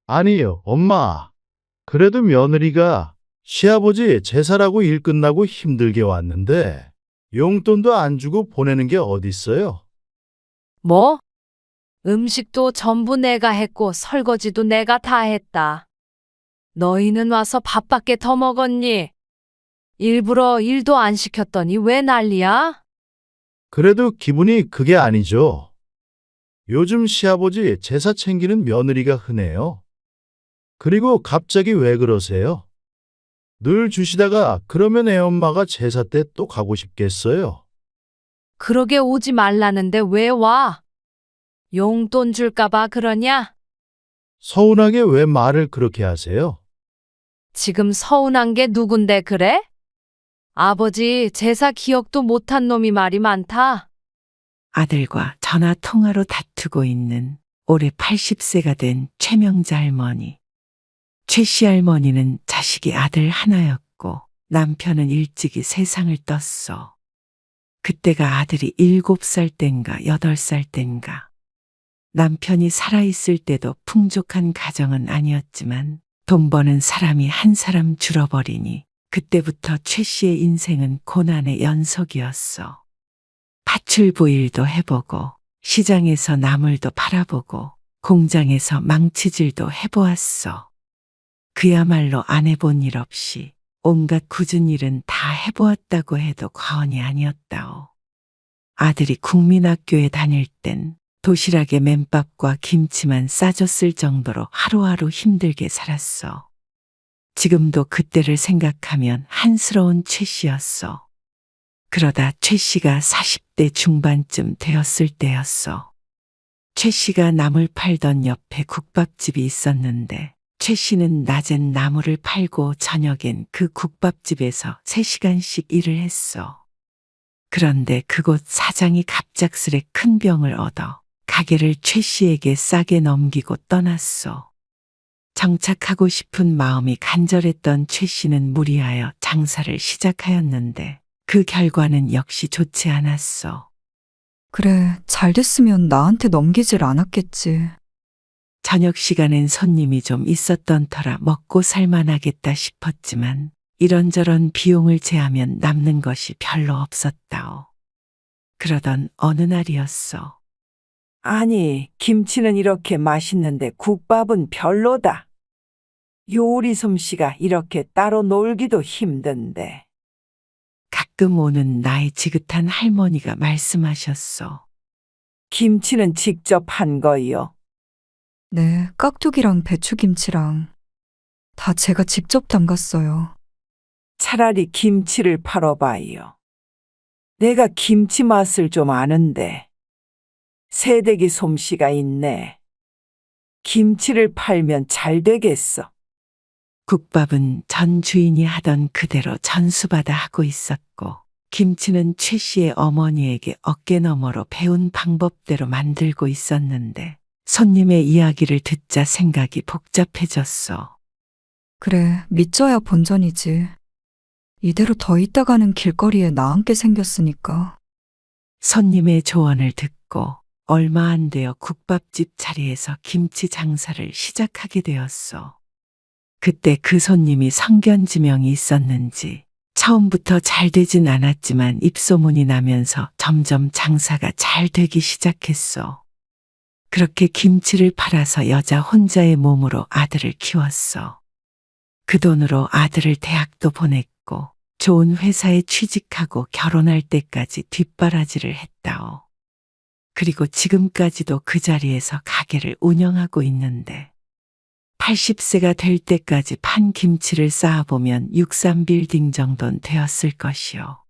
아니요, 엄마. 그래도 며느리가 시아버지 제사라고 일 끝나고 힘들게 왔는데 용돈도 안 주고 보내는 게 어딨어요? 뭐? 음식도 전부 내가 했고 설거지도 내가 다 했다. 너희는 와서 밥밖에 더 먹었니? 일부러 일도 안 시켰더니 왜 난리야? 그래도 기분이 그게 아니죠. 요즘 시아버지 제사 챙기는 며느리가 흔해요. 그리고 갑자기 왜 그러세요? 늘 주시다가 그러면 애엄마가 제사 때 또 가고 싶겠어요? 그러게 오지 말라는데 왜 와? 용돈 줄까봐 그러냐? 서운하게 왜 말을 그렇게 하세요? 지금 서운한 게 누군데 그래? 아버지 제사 기억도 못한 놈이 말이 많다. 아들과 전화 통화로 다투고 있는 올해 80세가 된 최명자 할머니. 최씨 할머니는 자식이 아들 하나였고 남편은 일찍이 세상을 떴어. 그때가 아들이 7살 땐가 8살 땐가. 남편이 살아있을 때도 풍족한 가정은 아니었지만 돈 버는 사람이 한 사람 줄어버리니 그때부터 최 씨의 인생은 고난의 연속이었어. 파출부 일도 해보고 시장에서 나물도 팔아보고 공장에서 망치질도 해보았어. 그야말로 안 해본 일 없이 온갖 굳은 일은 다 해보았다고 해도 과언이 아니었다오. 아들이 국민학교에 다닐 땐 도시락에 맨밥과 김치만 싸줬을 정도로 하루하루 힘들게 살았어. 지금도 그때를 생각하면 한스러운 최 씨였어. 그러다 최 씨가 40대 중반쯤 되었을 때였어. 최 씨가 나물 팔던 옆에 국밥집이 있었는데 최 씨는 낮엔 나물을 팔고 저녁엔 그 국밥집에서 3시간씩 일을 했어. 그런데 그곳 사장이 갑작스레 큰 병을 얻어 가게를 최 씨에게 싸게 넘기고 떠났어. 정착하고 싶은 마음이 간절했던 최 씨는 무리하여 장사를 시작하였는데 그 결과는 역시 좋지 않았어. 그래, 잘 됐으면 나한테 넘기질 않았겠지. 저녁 시간엔 손님이 좀 있었던 터라 먹고 살만하겠다 싶었지만 이런저런 비용을 제하면 남는 것이 별로 없었다오. 그러던 어느 날이었어. 아니, 김치는 이렇게 맛있는데 국밥은 별로다. 요리 솜씨가 이렇게 따로 놀기도 힘든데. 가끔 오는 나의 지긋한 할머니가 말씀하셨어. 김치는 직접 한 거요. 네, 깍두기랑 배추김치랑 다 제가 직접 담갔어요. 차라리 김치를 팔아봐요. 내가 김치 맛을 좀 아는데. 새댁이 솜씨가 있네. 김치를 팔면 잘 되겠어. 국밥은 전 주인이 하던 그대로 전수받아 하고 있었고 김치는 최 씨의 어머니에게 어깨너머로 배운 방법대로 만들고 있었는데 손님의 이야기를 듣자 생각이 복잡해졌어. 그래, 믿져야 본전이지. 이대로 더 있다가는 길거리에 나 앉게 생겼으니까. 손님의 조언을 듣고 얼마 안 되어 국밥집 자리에서 김치 장사를 시작하게 되었어. 그때 그 손님이 성견지명이 있었는지 처음부터 잘 되진 않았지만 입소문이 나면서 점점 장사가 잘 되기 시작했어. 그렇게 김치를 팔아서 여자 혼자의 몸으로 아들을 키웠어. 그 돈으로 아들을 대학도 보냈고 좋은 회사에 취직하고 결혼할 때까지 뒷바라지를 했다오. 그리고 지금까지도 그 자리에서 가게를 운영하고 있는데 80세가 될 때까지 판 김치를 쌓아보면 63빌딩 정도는 되었을 것이요.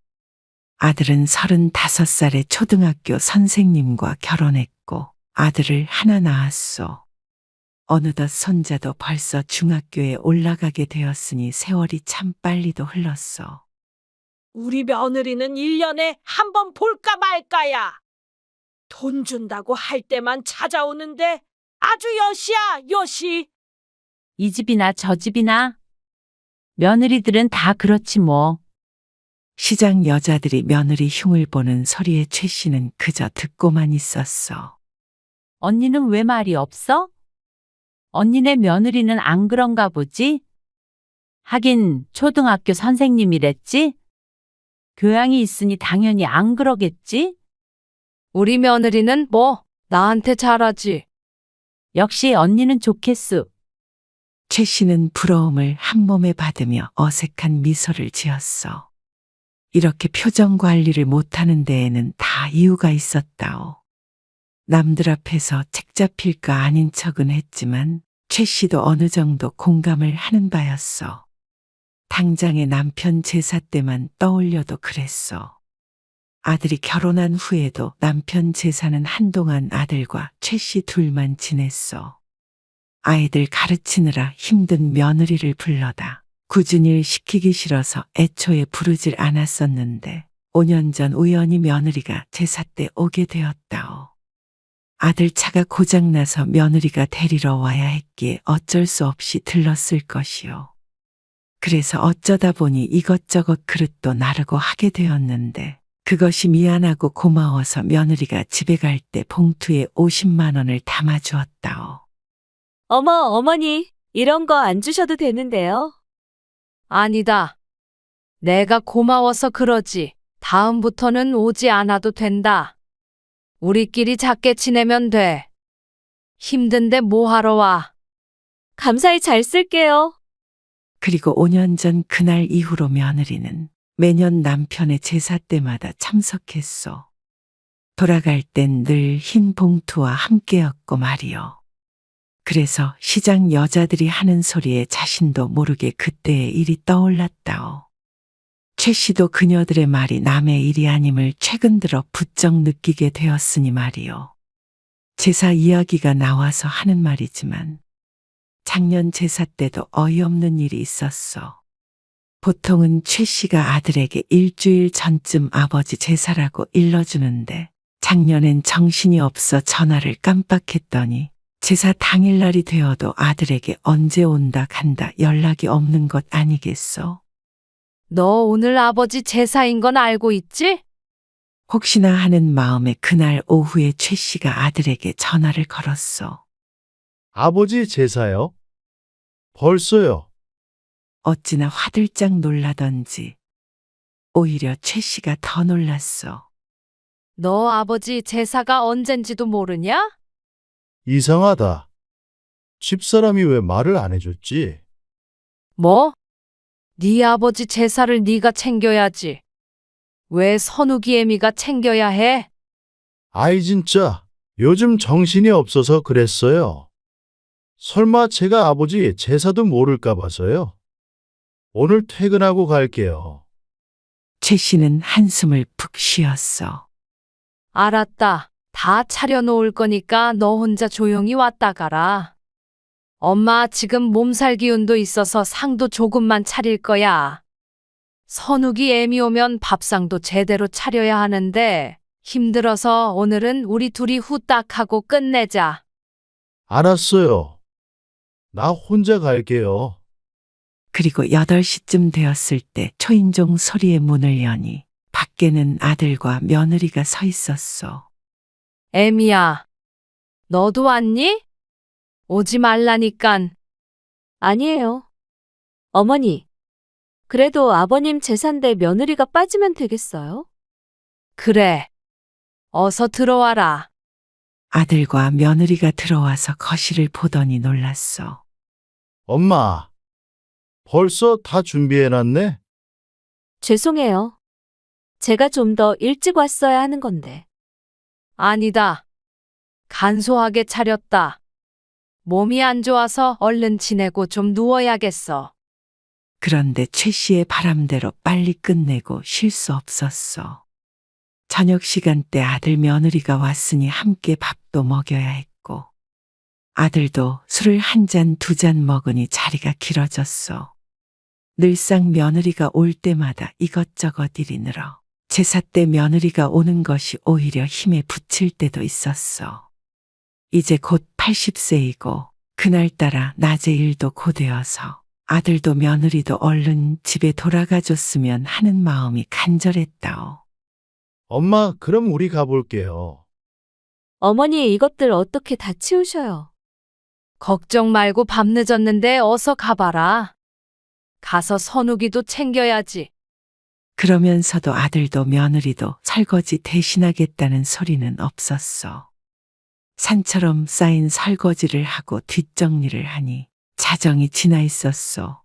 아들은 35살에 초등학교 선생님과 결혼했고 아들을 하나 낳았소. 어느덧 손자도 벌써 중학교에 올라가게 되었으니 세월이 참 빨리도 흘렀어. 우리 며느리는 1년에 한 번 볼까 말까야. 돈 준다고 할 때만 찾아오는데 아주 여시야, 여시. 이 집이나 저 집이나 며느리들은 다 그렇지 뭐. 시장 여자들이 며느리 흉을 보는 소리에 최 씨는 그저 듣고만 있었어. 언니는 왜 말이 없어? 언니네 며느리는 안 그런가 보지? 하긴 초등학교 선생님이랬지? 교양이 있으니 당연히 안 그러겠지? 우리 며느리는 뭐 나한테 잘하지. 역시 언니는 좋겠수. 최 씨는 부러움을 한 몸에 받으며 어색한 미소를 지었어. 이렇게 표정 관리를 못하는 데에는 다 이유가 있었다오. 남들 앞에서 책 잡힐까 아닌 척은 했지만 최 씨도 어느 정도 공감을 하는 바였어. 당장의 남편 제사 때만 떠올려도 그랬어. 아들이 결혼한 후에도 남편 제사는 한동안 아들과 최 씨 둘만 지냈어. 아이들 가르치느라 힘든 며느리를 불러다 굳은 일 시키기 싫어서 애초에 부르질 않았었는데 5년 전 우연히 며느리가 제사 때 오게 되었다오. 아들 차가 고장나서 며느리가 데리러 와야 했기에 어쩔 수 없이 들렀을 것이요. 그래서 어쩌다 보니 이것저것 그릇도 나르고 하게 되었는데 그것이 미안하고 고마워서 며느리가 집에 갈 때 봉투에 50만 원을 담아주었다오. 어머니, 이런 거 안 주셔도 되는데요. 아니다. 내가 고마워서 그러지. 다음부터는 오지 않아도 된다. 우리끼리 작게 지내면 돼. 힘든데 뭐 하러 와? 감사히 잘 쓸게요. 그리고 5년 전 그날 이후로 며느리는 매년 남편의 제사 때마다 참석했어. 돌아갈 땐 늘 흰 봉투와 함께였고 말이요. 그래서 시장 여자들이 하는 소리에 자신도 모르게 그때의 일이 떠올랐다오. 최 씨도 그녀들의 말이 남의 일이 아님을 최근 들어 부쩍 느끼게 되었으니 말이요. 제사 이야기가 나와서 하는 말이지만 작년 제사 때도 어이없는 일이 있었어. 보통은 최 씨가 아들에게 일주일 전쯤 아버지 제사라고 일러주는데 작년엔 정신이 없어 전화를 깜빡했더니 제사 당일날이 되어도 아들에게 언제 온다 간다 연락이 없는 것 아니겠어? 너 오늘 아버지 제사인 건 알고 있지? 혹시나 하는 마음에 그날 오후에 최 씨가 아들에게 전화를 걸었어. 아버지 제사요? 벌써요. 어찌나 화들짝 놀라던지 오히려 최 씨가 더 놀랐어. 너 아버지 제사가 언젠지도 모르냐? 이상하다. 집사람이 왜 말을 안 해줬지? 뭐? 네 아버지 제사를 네가 챙겨야지. 왜 선욱이 애미가 챙겨야 해? 아이 진짜 요즘 정신이 없어서 그랬어요. 설마 제가 아버지 제사도 모를까 봐서요. 오늘 퇴근하고 갈게요. 최 씨는 한숨을 푹 쉬었어. 알았다. 다 차려놓을 거니까 너 혼자 조용히 왔다 가라. 엄마 지금 몸살 기운도 있어서 상도 조금만 차릴 거야. 선욱이 애미 오면 밥상도 제대로 차려야 하는데 힘들어서 오늘은 우리 둘이 후딱 하고 끝내자. 알았어요. 나 혼자 갈게요. 그리고 8시쯤 되었을 때 초인종 소리에 문을 여니 밖에는 아들과 며느리가 서 있었어. 애미야, 너도 왔니? 오지 말라니깐. 아니에요. 어머니, 그래도 아버님 제사인데 며느리가 빠지면 되겠어요? 그래. 어서 들어와라. 아들과 며느리가 들어와서 거실을 보더니 놀랐어. 엄마, 벌써 다 준비해놨네? 죄송해요. 제가 좀 더 일찍 왔어야 하는 건데. 아니다. 간소하게 차렸다. 몸이 안 좋아서 얼른 지내고 좀 누워야겠어. 그런데 최 씨의 바람대로 빨리 끝내고 쉴 수 없었어. 저녁 시간대 아들 며느리가 왔으니 함께 밥도 먹여야 했고 아들도 술을 한 잔, 두 잔 먹으니 자리가 길어졌어. 늘상 며느리가 올 때마다 이것저것 일이 늘어 제사 때 며느리가 오는 것이 오히려 힘에 부칠 때도 있었어. 이제 곧 80세이고 그날따라 낮에 일도 고되어서 아들도 며느리도 얼른 집에 돌아가 줬으면 하는 마음이 간절했다오. 엄마, 그럼 우리 가볼게요. 어머니 이것들 어떻게 다 치우셔요? 걱정 말고 밤 늦었는데 어서 가봐라. 가서 선욱이도 챙겨야지. 그러면서도 아들도 며느리도 설거지 대신하겠다는 소리는 없었어. 산처럼 쌓인 설거지를 하고 뒷정리를 하니 자정이 지나 있었어.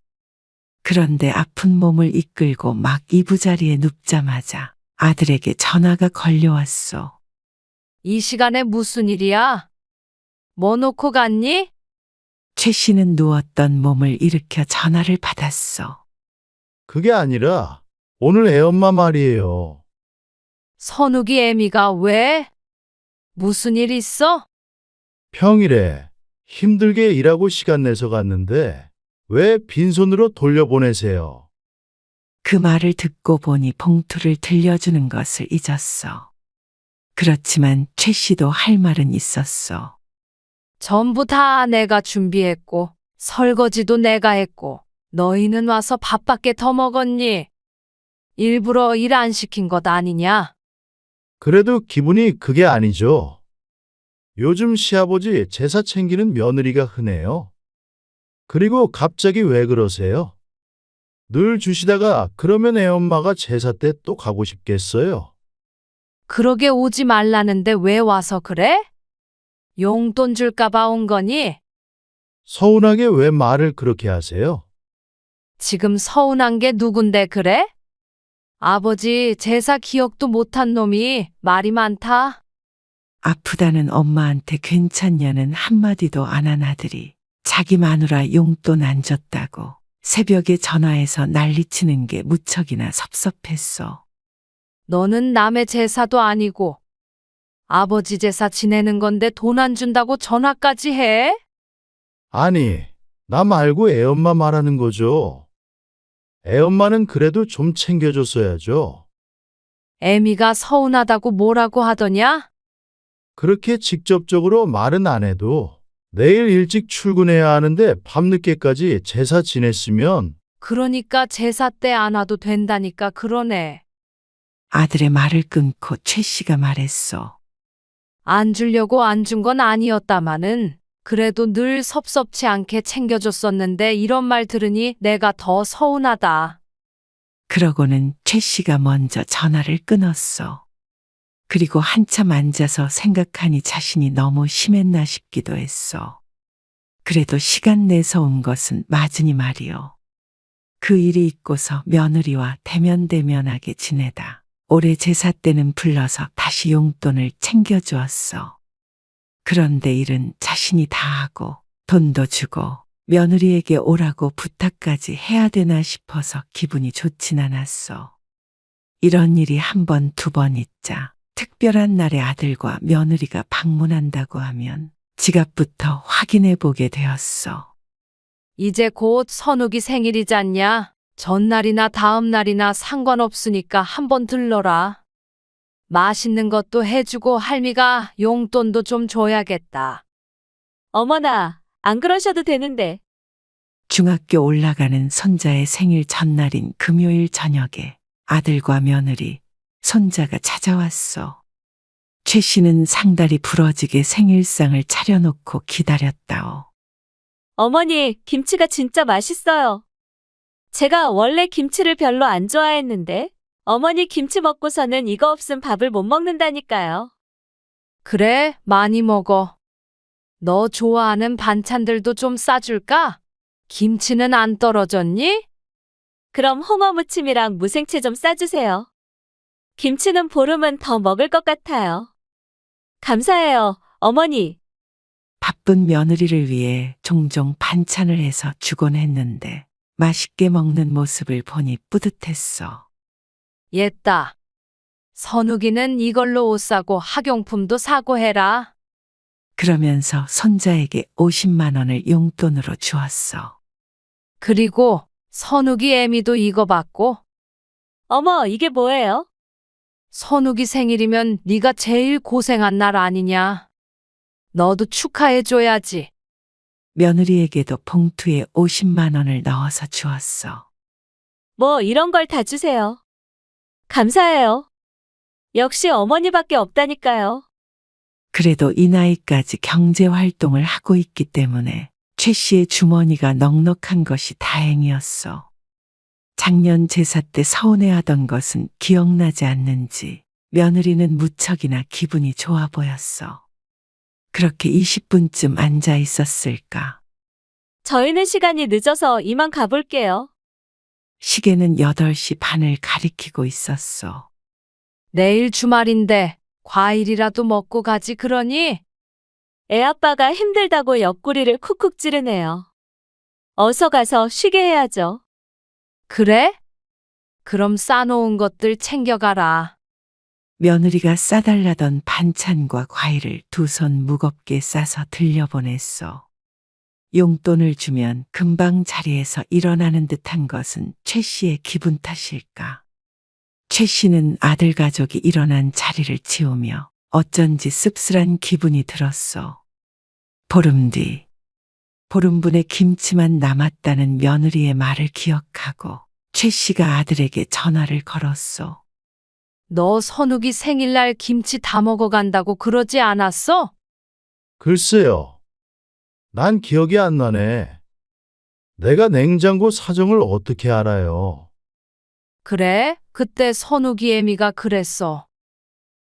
그런데 아픈 몸을 이끌고 막 이부자리에 눕자마자 아들에게 전화가 걸려왔어. 이 시간에 무슨 일이야? 뭐 놓고 갔니? 최 씨는 누웠던 몸을 일으켜 전화를 받았어. 그게 아니라 오늘 애엄마 말이에요. 선욱이 애미가 왜? 무슨 일 있어? 평일에 힘들게 일하고 시간 내서 갔는데 왜 빈손으로 돌려보내세요? 그 말을 듣고 보니 봉투를 들려주는 것을 잊었어. 그렇지만 최 씨도 할 말은 있었어. 전부 다 내가 준비했고, 설거지도 내가 했고, 너희는 와서 밥밖에 더 먹었니? 일부러 일 안 시킨 것 아니냐? 그래도 기분이 그게 아니죠. 요즘 시아버지 제사 챙기는 며느리가 흔해요. 그리고 갑자기 왜 그러세요? 늘 주시다가 그러면 애엄마가 제사 때 또 가고 싶겠어요? 그러게 오지 말라는데 왜 와서 그래? 용돈 줄까봐 온 거니? 서운하게 왜 말을 그렇게 하세요? 지금 서운한 게 누군데 그래? 아버지 제사 기억도 못한 놈이 말이 많다. 아프다는 엄마한테 괜찮냐는 한마디도 안 한 아들이 자기 마누라 용돈 안 줬다고 새벽에 전화해서 난리치는 게 무척이나 섭섭했어. 너는 남의 제사도 아니고 아버지 제사 지내는 건데 돈 안 준다고 전화까지 해? 아니, 나 말고 애엄마 말하는 거죠. 애엄마는 그래도 좀 챙겨줬어야죠. 애미가 서운하다고 뭐라고 하더냐? 그렇게 직접적으로 말은 안 해도 내일 일찍 출근해야 하는데 밤늦게까지 제사 지냈으면 그러니까 제사 때 안 와도 된다니까 그러네. 아들의 말을 끊고 최 씨가 말했어. 안 주려고 안 준 건 아니었다마는 그래도 늘 섭섭치 않게 챙겨줬었는데 이런 말 들으니 내가 더 서운하다. 그러고는 최 씨가 먼저 전화를 끊었어. 그리고 한참 앉아서 생각하니 자신이 너무 심했나 싶기도 했어. 그래도 시간 내서 온 것은 맞으니 말이요. 그 일이 있고서 며느리와 대면대면하게 지내다 올해 제사 때는 불러서 다시 용돈을 챙겨주었어. 그런데 일은 자신이 다 하고 돈도 주고 며느리에게 오라고 부탁까지 해야 되나 싶어서 기분이 좋진 않았어. 이런 일이 한 번, 두 번 있자 특별한 날에 아들과 며느리가 방문한다고 하면 지갑부터 확인해 보게 되었어. 이제 곧 선욱이 생일이잖냐? 전날이나 다음 날이나 상관없으니까 한번 들러라. 맛있는 것도 해주고 할미가 용돈도 좀 줘야겠다. 어머나, 안 그러셔도 되는데. 중학교 올라가는 손자의 생일 전날인 금요일 저녁에 아들과 며느리, 손자가 찾아왔어. 최 씨는 상다리 부러지게 생일상을 차려놓고 기다렸다오. 어머니, 김치가 진짜 맛있어요. 제가 원래 김치를 별로 안 좋아했는데, 어머니 김치 먹고서는 이거 없음 밥을 못 먹는다니까요. 그래, 많이 먹어. 너 좋아하는 반찬들도 좀 싸줄까? 김치는 안 떨어졌니? 그럼 홍어 무침이랑 무생채 좀 싸주세요. 김치는 보름은 더 먹을 것 같아요. 감사해요, 어머니. 바쁜 며느리를 위해 종종 반찬을 해서 주곤 했는데 맛있게 먹는 모습을 보니 뿌듯했어. 옛다. 선욱이는 이걸로 옷 사고 학용품도 사고 해라. 그러면서 손자에게 50만 원을 용돈으로 주었어. 그리고 선욱이 애미도 이거 받고. 어머, 이게 뭐예요? 선욱이 생일이면 네가 제일 고생한 날 아니냐. 너도 축하해줘야지. 며느리에게도 봉투에 50만 원을 넣어서 주었어. 뭐 이런 걸 다 주세요. 감사해요. 역시 어머니밖에 없다니까요. 그래도 이 나이까지 경제 활동을 하고 있기 때문에 최 씨의 주머니가 넉넉한 것이 다행이었어. 작년 제사 때 서운해하던 것은 기억나지 않는지 며느리는 무척이나 기분이 좋아 보였어. 그렇게 20분쯤 앉아 있었을까. 저희는 시간이 늦어서 이만 가볼게요. 시계는 8시 반을 가리키고 있었어. 내일 주말인데 과일이라도 먹고 가지 그러니? 애아빠가 힘들다고 옆구리를 쿡쿡 찌르네요. 어서 가서 쉬게 해야죠. 그래? 그럼 싸놓은 것들 챙겨가라. 며느리가 싸달라던 반찬과 과일을 두 손 무겁게 싸서 들려보냈어. 용돈을 주면 금방 자리에서 일어나는 듯한 것은 최 씨의 기분 탓일까. 최 씨는 아들 가족이 일어난 자리를 치우며 어쩐지 씁쓸한 기분이 들었어. 보름 뒤, 보름분의 김치만 남았다는 며느리의 말을 기억하고 최 씨가 아들에게 전화를 걸었어. 너 선욱이 생일날 김치 다 먹어간다고 그러지 않았어? 글쎄요. 난 기억이 안 나네. 내가 냉장고 사정을 어떻게 알아요? 그래? 그때 선욱이 애미가 그랬어.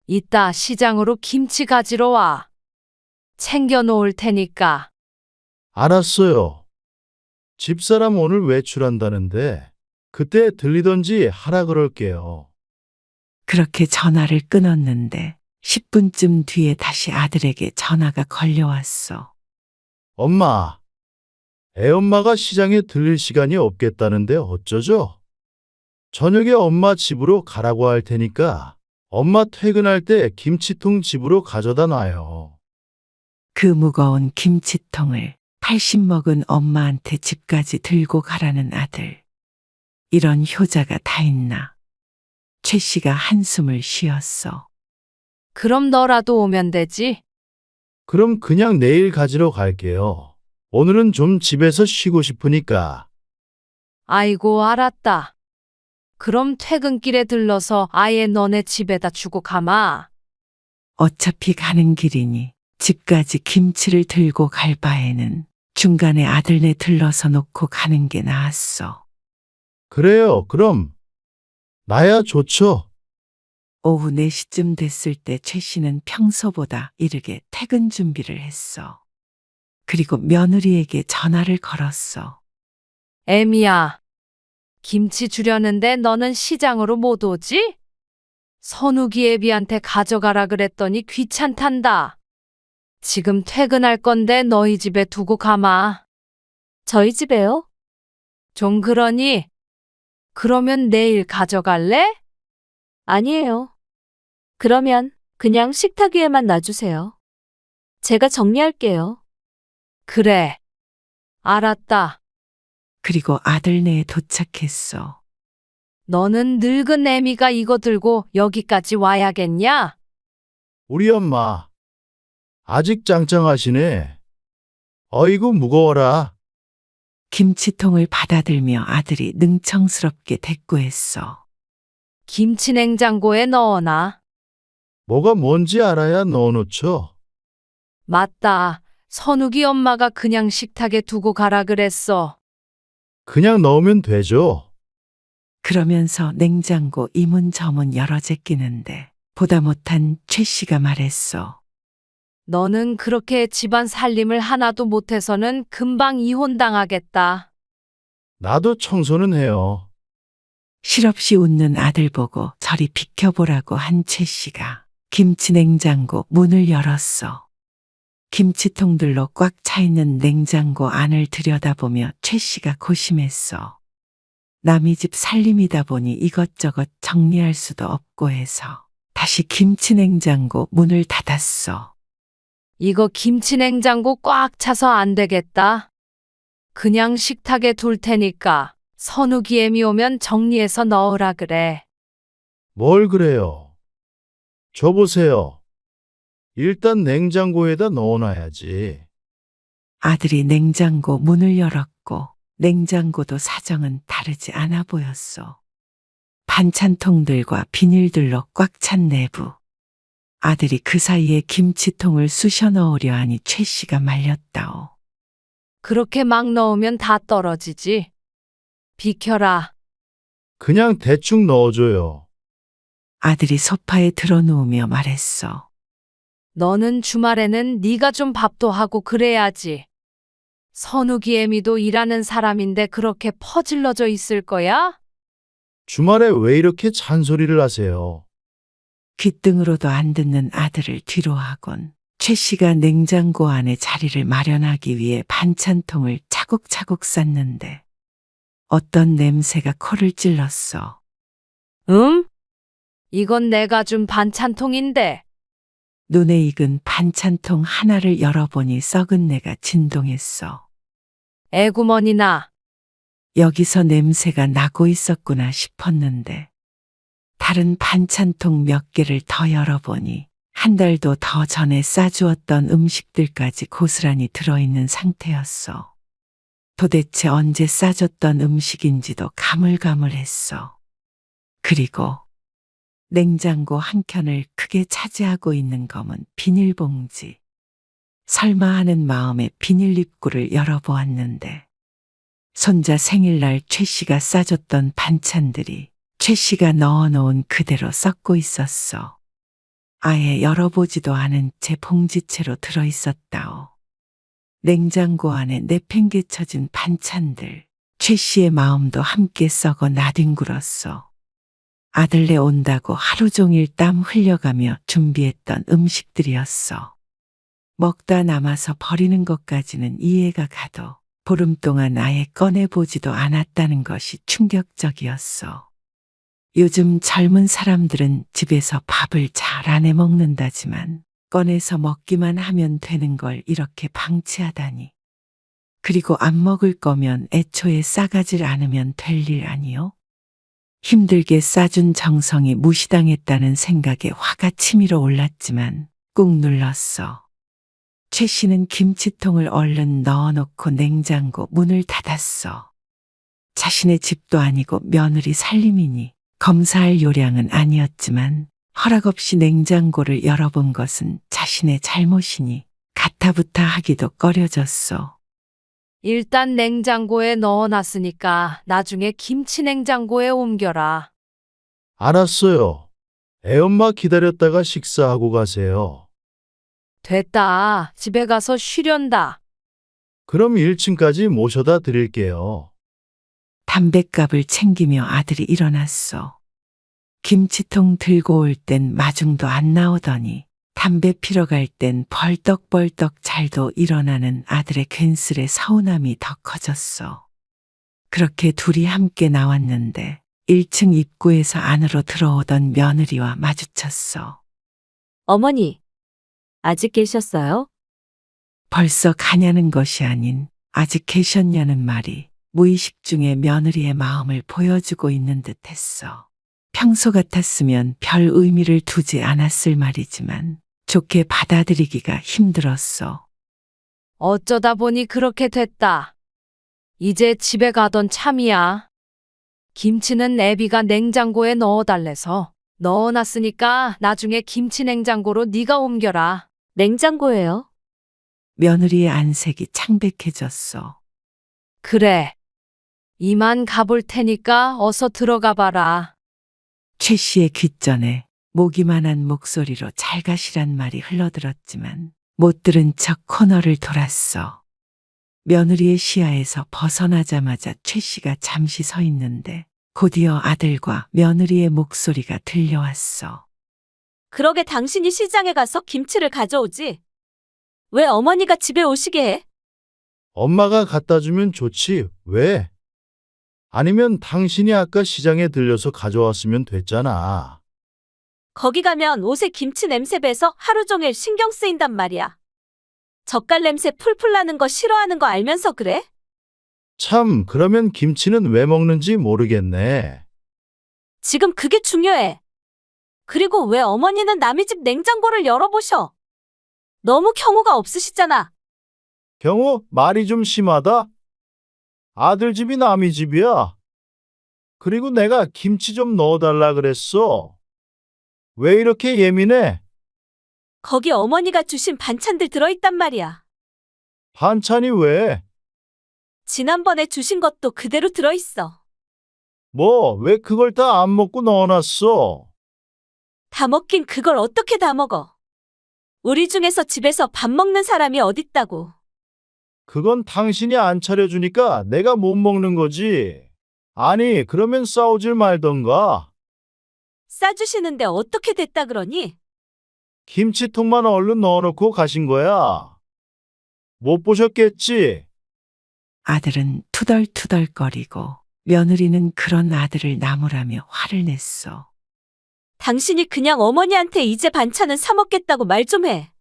이따 시장으로 김치 가지러 와. 챙겨 놓을 테니까. 알았어요. 집사람 오늘 외출한다는데 그때 들리던지 하라 그럴게요. 그렇게 전화를 끊었는데 10분쯤 뒤에 다시 아들에게 전화가 걸려왔어. 엄마, 애엄마가 시장에 들릴 시간이 없겠다는데 어쩌죠? 저녁에 엄마 집으로 가라고 할 테니까 엄마 퇴근할 때 김치통 집으로 가져다 놔요. 그 무거운 김치통을 80 먹은 엄마한테 집까지 들고 가라는 아들. 이런 효자가 다 있나. 최 씨가 한숨을 쉬었어. 그럼 너라도 오면 되지. 그럼 그냥 내일 가지러 갈게요. 오늘은 좀 집에서 쉬고 싶으니까. 아이고, 알았다. 그럼 퇴근길에 들러서 아예 너네 집에다 주고 가마. 어차피 가는 길이니 집까지 김치를 들고 갈 바에는 중간에 아들네 들러서 놓고 가는 게 나았어. 그래요, 그럼. 나야 좋죠. 오후 4시쯤 됐을 때 최 씨는 평소보다 이르게 퇴근 준비를 했어. 그리고 며느리에게 전화를 걸었어. 애미야, 김치 주려는데 너는 시장으로 못 오지? 선욱이 애비한테 가져가라 그랬더니 귀찮단다. 지금 퇴근할 건데 너희 집에 두고 가마. 저희 집에요? 좀 그러니? 그러면 내일 가져갈래? 아니에요. 그러면 그냥 식탁 위에만 놔주세요. 제가 정리할게요. 그래. 알았다. 그리고 아들네에 도착했어. 너는 늙은 애미가 이거 들고 여기까지 와야겠냐? 우리 엄마. 아직 짱짱하시네. 어이구, 무거워라. 김치통을 받아들며 아들이 능청스럽게 대꾸했어. 김치 냉장고에 넣어놔. 뭐가 뭔지 알아야 넣어놓죠. 맞다. 선욱이 엄마가 그냥 식탁에 두고 가라 그랬어. 그냥 넣으면 되죠. 그러면서 냉장고 이문저문 열어 제끼는데 보다 못한 최 씨가 말했어. 너는 그렇게 집안 살림을 하나도 못해서는 금방 이혼당하겠다. 나도 청소는 해요. 실없이 웃는 아들 보고 저리 비켜보라고 한 최 씨가 김치 냉장고 문을 열었어. 김치통들로 꽉 차 있는 냉장고 안을 들여다보며 최 씨가 고심했어. 남의 집 살림이다 보니 이것저것 정리할 수도 없고 해서 다시 김치 냉장고 문을 닫았어. 이거 김치 냉장고 꽉 차서 안 되겠다. 그냥 식탁에 둘 테니까 선욱이 애미 오면 정리해서 넣으라 그래. 뭘 그래요? 줘 보세요. 일단 냉장고에다 넣어놔야지. 아들이 냉장고 문을 열었고 냉장고도 사정은 다르지 않아 보였어. 반찬통들과 비닐들로 꽉 찬 내부. 아들이 그 사이에 김치통을 쑤셔 넣으려 하니 최 씨가 말렸다오. 그렇게 막 넣으면 다 떨어지지. 비켜라. 그냥 대충 넣어줘요. 아들이 소파에 드러누우며 말했어. 너는 주말에는 네가 좀 밥도 하고 그래야지. 선욱이 애미도 일하는 사람인데 그렇게 퍼질러져 있을 거야? 주말에 왜 이렇게 잔소리를 하세요? 귓등으로도 안 듣는 아들을 뒤로 하곤 최 씨가 냉장고 안에 자리를 마련하기 위해 반찬통을 차곡차곡 쌌는데 어떤 냄새가 코를 찔렀어. 이건 내가 준 반찬통인데. 눈에 익은 반찬통 하나를 열어보니 썩은 내가 진동했어. 애구머니나. 여기서 냄새가 나고 있었구나 싶었는데 다른 반찬통 몇 개를 더 열어보니 한 달도 더 전에 싸주었던 음식들까지 고스란히 들어있는 상태였어. 도대체 언제 싸줬던 음식인지도 가물가물했어. 그리고 냉장고 한켠을 크게 차지하고 있는 검은 비닐봉지. 설마 하는 마음에 비닐 입구를 열어보았는데 손자 생일날 최 씨가 싸줬던 반찬들이 최 씨가 넣어놓은 그대로 썩고 있었어. 아예 열어보지도 않은 제 봉지채로 들어있었다오. 냉장고 안에 내팽개쳐진 반찬들, 최 씨의 마음도 함께 썩어 나뒹굴었어. 아들네 온다고 하루 종일 땀 흘려가며 준비했던 음식들이었어. 먹다 남아서 버리는 것까지는 이해가 가도 보름 동안 아예 꺼내보지도 않았다는 것이 충격적이었어. 요즘 젊은 사람들은 집에서 밥을 잘 안 해 먹는다지만 꺼내서 먹기만 하면 되는 걸 이렇게 방치하다니. 그리고 안 먹을 거면 애초에 싸가질 않으면 될 일 아니요? 힘들게 싸준 정성이 무시당했다는 생각에 화가 치밀어 올랐지만 꾹 눌렀어. 최 씨는 김치통을 얼른 넣어놓고 냉장고 문을 닫았어. 자신의 집도 아니고 며느리 살림이니 검사할 요량은 아니었지만 허락 없이 냉장고를 열어본 것은 자신의 잘못이니 가타부타 하기도 꺼려졌어. 일단 냉장고에 넣어놨으니까 나중에 김치 냉장고에 옮겨라. 알았어요. 애엄마 기다렸다가 식사하고 가세요. 됐다. 집에 가서 쉬련다. 그럼 1층까지 모셔다 드릴게요. 담뱃갑을 챙기며 아들이 일어났어. 김치통 들고 올 땐 마중도 안 나오더니 담배 피러 갈 땐 벌떡벌떡 잘도 일어나는 아들의 괜스레 서운함이 더 커졌어. 그렇게 둘이 함께 나왔는데 1층 입구에서 안으로 들어오던 며느리와 마주쳤어. 어머니, 아직 계셨어요? 벌써 가냐는 것이 아닌 아직 계셨냐는 말이 무의식 중에 며느리의 마음을 보여주고 있는 듯 했어. 평소 같았으면 별 의미를 두지 않았을 말이지만 좋게 받아들이기가 힘들었어. 어쩌다 보니 그렇게 됐다. 이제 집에 가던 참이야. 김치는 애비가 냉장고에 넣어달래서 넣어놨으니까 나중에 김치 냉장고로 네가 옮겨라. 냉장고예요? 며느리의 안색이 창백해졌어. 그래. 이만 가볼 테니까 어서 들어가 봐라. 최 씨의 귓전에 모기만한 목소리로 잘 가시란 말이 흘러들었지만 못 들은 척 코너를 돌았어. 며느리의 시야에서 벗어나자마자 최 씨가 잠시 서 있는데 곧이어 아들과 며느리의 목소리가 들려왔어. 그러게 당신이 시장에 가서 김치를 가져오지. 왜 어머니가 집에 오시게 해? 엄마가 갖다 주면 좋지. 왜? 아니면 당신이 아까 시장에 들려서 가져왔으면 됐잖아. 거기 가면 옷에 김치 냄새 배서 하루 종일 신경 쓰인단 말이야. 젓갈 냄새 풀풀 나는 거 싫어하는 거 알면서 그래? 참, 그러면 김치는 왜 먹는지 모르겠네. 지금 그게 중요해. 그리고 왜 어머니는 남의 집 냉장고를 열어보셔? 너무 경우가 없으시잖아. 경우, 말이 좀 심하다. 아들 집이 남의 집이야. 그리고 내가 김치 좀 넣어달라 그랬어. 왜 이렇게 예민해? 거기 어머니가 주신 반찬들 들어있단 말이야. 반찬이 왜? 지난번에 주신 것도 그대로 들어있어. 뭐, 왜 그걸 다 안 먹고 넣어놨어? 다 먹긴 그걸 어떻게 다 먹어? 우리 중에서 집에서 밥 먹는 사람이 어딨다고. 그건 당신이 안 차려주니까 내가 못 먹는 거지. 아니, 그러면 싸우질 말던가. 싸주시는데 어떻게 됐다 그러니? 김치통만 얼른 넣어놓고 가신 거야. 못 보셨겠지? 아들은 투덜투덜거리고 며느리는 그런 아들을 나무라며 화를 냈어. 당신이 그냥 어머니한테 이제 반찬은 사 먹겠다고 말 좀 해.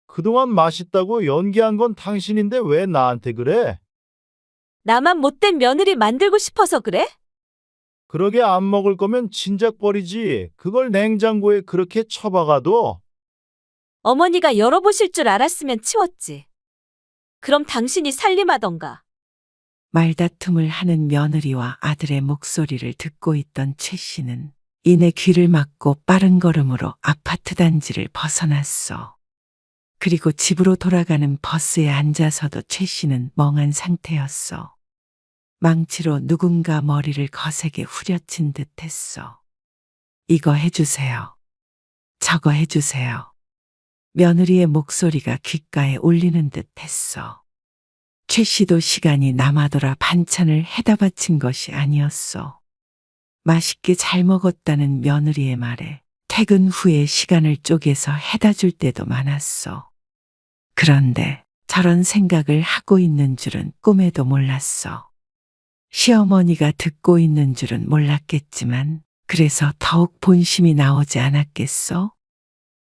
그동안 맛있다고 연기한 건 당신인데 왜 나한테 그래? 나만 못된 며느리 만들고 싶어서 그래? 그러게 안 먹을 거면 진작 버리지. 그걸 냉장고에 그렇게 처박아도. 어머니가 열어보실 줄 알았으면 치웠지. 그럼 당신이 살림하던가. 말다툼을 하는 며느리와 아들의 목소리를 듣고 있던 최 씨는 이내 귀를 막고 빠른 걸음으로 아파트 단지를 벗어났어. 그리고 집으로 돌아가는 버스에 앉아서도 최 씨는 멍한 상태였어. 망치로 누군가 머리를 거세게 후려친 듯 했어. 이거 해주세요. 저거 해주세요. 며느리의 목소리가 귓가에 울리는 듯 했어. 최 씨도 시간이 남아돌아 반찬을 해다 바친 것이 아니었어. 맛있게 잘 먹었다는 며느리의 말에 퇴근 후에 시간을 쪼개서 해다 줄 때도 많았어. 그런데 저런 생각을 하고 있는 줄은 꿈에도 몰랐어. 시어머니가 듣고 있는 줄은 몰랐겠지만 그래서 더욱 본심이 나오지 않았겠어?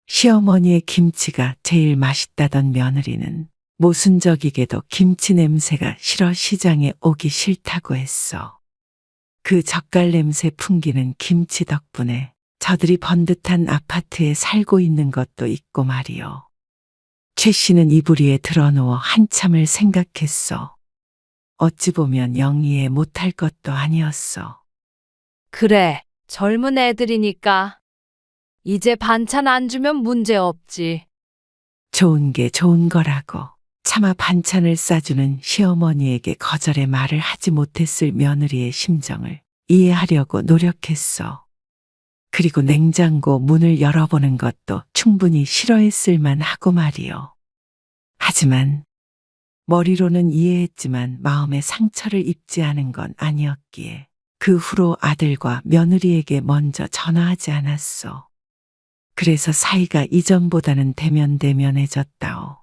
시어머니의 김치가 제일 맛있다던 며느리는 모순적이게도 김치 냄새가 싫어 시장에 오기 싫다고 했어. 그 젓갈 냄새 풍기는 김치 덕분에 저들이 번듯한 아파트에 살고 있는 것도 있고 말이요. 최 씨는 이불 위에 드러누워 한참을 생각했어. 어찌 보면 영이해 못할 것도 아니었어. 그래, 젊은 애들이니까. 이제 반찬 안 주면 문제 없지. 좋은 게 좋은 거라고 차마 반찬을 싸주는 시어머니에게 거절의 말을 하지 못했을 며느리의 심정을 이해하려고 노력했어. 그리고 냉장고 문을 열어보는 것도 충분히 싫어했을 만하고 말이요. 하지만 머리로는 이해했지만 마음에 상처를 입지 않은 건 아니었기에 그 후로 아들과 며느리에게 먼저 전화하지 않았어. 그래서 사이가 이전보다는 대면대면해졌다오.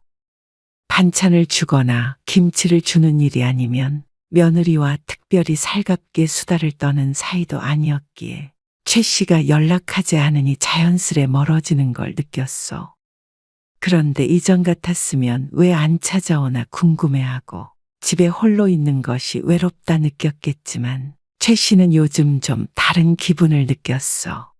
반찬을 주거나 김치를 주는 일이 아니면 며느리와 특별히 살갑게 수다를 떠는 사이도 아니었기에 최 씨가 연락하지 않으니 자연스레 멀어지는 걸 느꼈어. 그런데 이전 같았으면 왜 안 찾아오나 궁금해하고 집에 홀로 있는 것이 외롭다 느꼈겠지만 최 씨는 요즘 좀 다른 기분을 느꼈어.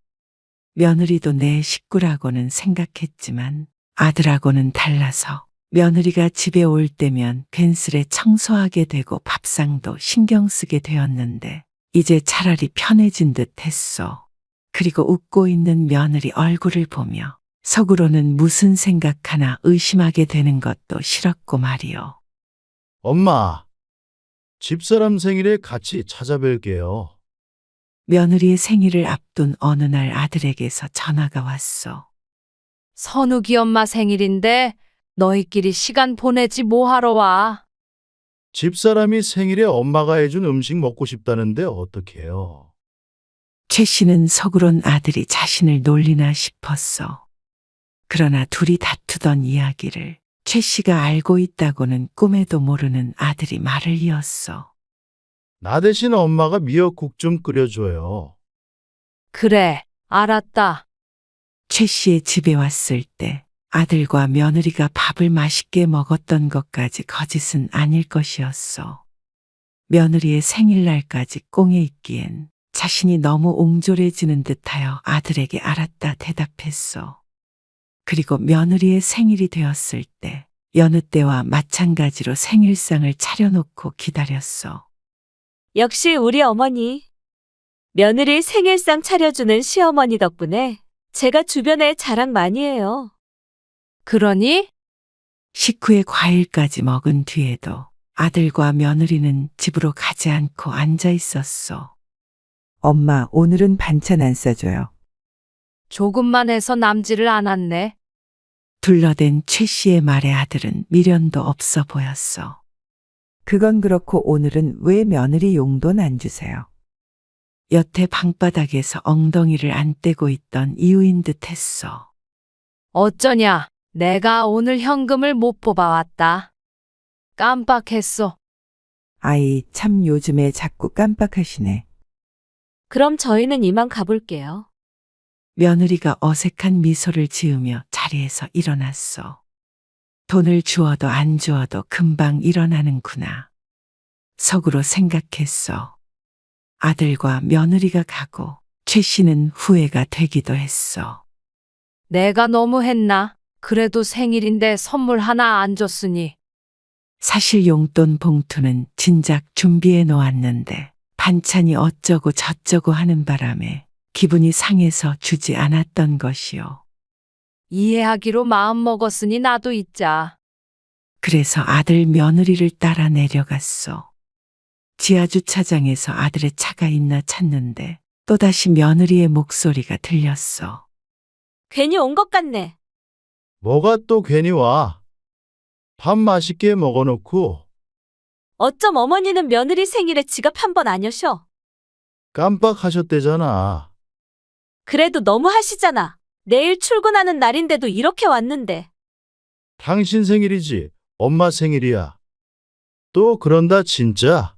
며느리도 내 식구라고는 생각했지만 아들하고는 달라서 며느리가 집에 올 때면 괜스레 청소하게 되고 밥상도 신경 쓰게 되었는데 이제 차라리 편해진 듯 했어. 그리고 웃고 있는 며느리 얼굴을 보며 속으로는 무슨 생각하나 의심하게 되는 것도 싫었고 말이요. 엄마, 집사람 생일에 같이 찾아뵐게요. 며느리의 생일을 앞둔 어느 날 아들에게서 전화가 왔어. 선욱이 엄마 생일인데 너희끼리 시간 보내지 뭐하러 와. 집사람이 생일에 엄마가 해준 음식 먹고 싶다는데 어떡해요? 최 씨는 속으론 아들이 자신을 놀리나 싶었어. 그러나 둘이 다투던 이야기를 최 씨가 알고 있다고는 꿈에도 모르는 아들이 말을 이었어. 나 대신 엄마가 미역국 좀 끓여줘요. 그래, 알았다. 최 씨의 집에 왔을 때 아들과 며느리가 밥을 맛있게 먹었던 것까지 거짓은 아닐 것이었어. 며느리의 생일날까지 꽁에 있기엔 자신이 너무 옹졸해지는 듯하여 아들에게 알았다 대답했어. 그리고 며느리의 생일이 되었을 때 여느 때와 마찬가지로 생일상을 차려놓고 기다렸어. 역시 우리 어머니. 며느리 생일상 차려주는 시어머니 덕분에 제가 주변에 자랑 많이 해요. 그러니? 식후에 과일까지 먹은 뒤에도 아들과 며느리는 집으로 가지 않고 앉아 있었어. 엄마, 오늘은 반찬 안 싸줘요. 조금만 해서 남지를 않았네. 둘러댄 최 씨의 말에 아들은 미련도 없어 보였어. 그건 그렇고 오늘은 왜 며느리 용돈 안 주세요? 여태 방바닥에서 엉덩이를 안 떼고 있던 이유인 듯 했어. 어쩌냐? 내가 오늘 현금을 못 뽑아왔다. 깜빡했어. 아이, 참 요즘에 자꾸 깜빡하시네. 그럼 저희는 이만 가볼게요. 며느리가 어색한 미소를 지으며 자리에서 일어났어. 돈을 주어도 안 주어도 금방 일어나는구나. 속으로 생각했어. 아들과 며느리가 가고 최 씨는 후회가 되기도 했어. 내가 너무 했나? 그래도 생일인데 선물 하나 안 줬으니. 사실 용돈 봉투는 진작 준비해 놓았는데 반찬이 어쩌고 저쩌고 하는 바람에 기분이 상해서 주지 않았던 것이요. 이해하기로 마음 먹었으니 나도 있자. 그래서 아들 며느리를 따라 내려갔어. 지하주차장에서 아들의 차가 있나 찾는데 또다시 며느리의 목소리가 들렸어. 괜히 온 것 같네. 뭐가 또 괜히 와. 밥 맛있게 먹어놓고 어쩜 어머니는 며느리 생일에 지갑 한 번 안 여셔. 깜빡하셨대잖아. 그래도 너무 하시잖아. 내일 출근하는 날인데도 이렇게 왔는데. 당신 생일이지. 엄마 생일이야. 또 그런다 진짜.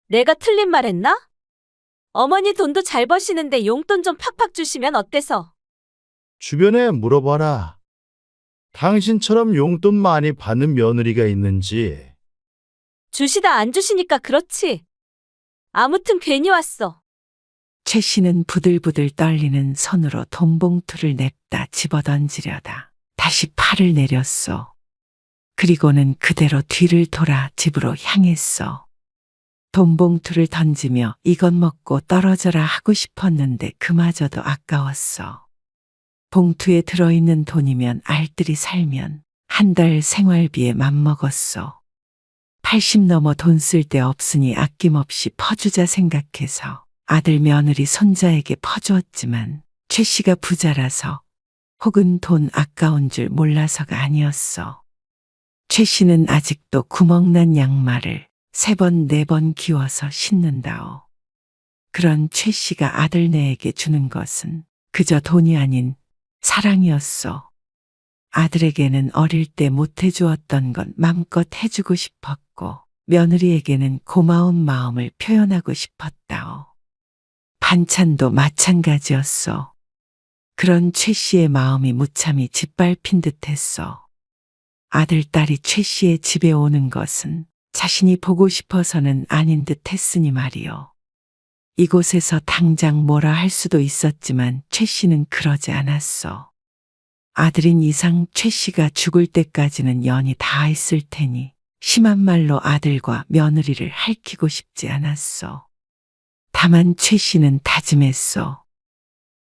내가 틀린 말 했나? 어머니 돈도 잘 버시는데 용돈 좀 팍팍 주시면 어때서? 주변에 물어봐라. 당신처럼 용돈 많이 받는 며느리가 있는지. 주시다 안 주시니까 그렇지. 아무튼 괜히 왔어. 최 씨는 부들부들 떨리는 손으로 돈 봉투를 냅다 집어던지려다 다시 팔을 내렸어. 그리고는 그대로 뒤를 돌아 집으로 향했어. 돈 봉투를 던지며 이것 먹고 떨어져라 하고 싶었는데 그마저도 아까웠어. 봉투에 들어있는 돈이면 알뜰히 살면 한 달 생활비에 맘먹었어. 80 넘어 돈 쓸 데 없으니 아낌없이 퍼주자 생각해서 아들 며느리 손자에게 퍼주었지만 최 씨가 부자라서 혹은 돈 아까운 줄 몰라서가 아니었어. 최 씨는 아직도 구멍난 양말을 3번, 4번 기워서 신는다오. 그런 최 씨가 아들네에게 주는 것은 그저 돈이 아닌 사랑이었어. 아들에게는 어릴 때 못 해주었던 건 맘껏 해주고 싶었고 며느리에게는 고마운 마음을 표현하고 싶었다오. 반찬도 마찬가지였어. 그런 최 씨의 마음이 무참히 짓밟힌 듯했어. 아들, 딸이 최 씨의 집에 오는 것은 자신이 보고 싶어서는 아닌 듯 했으니 말이요. 이곳에서 당장 뭐라 할 수도 있었지만 최 씨는 그러지 않았어. 아들인 이상 최 씨가 죽을 때까지는 연이 다했을 테니 심한 말로 아들과 며느리를 핥히고 싶지 않았어. 다만 최 씨는 다짐했어.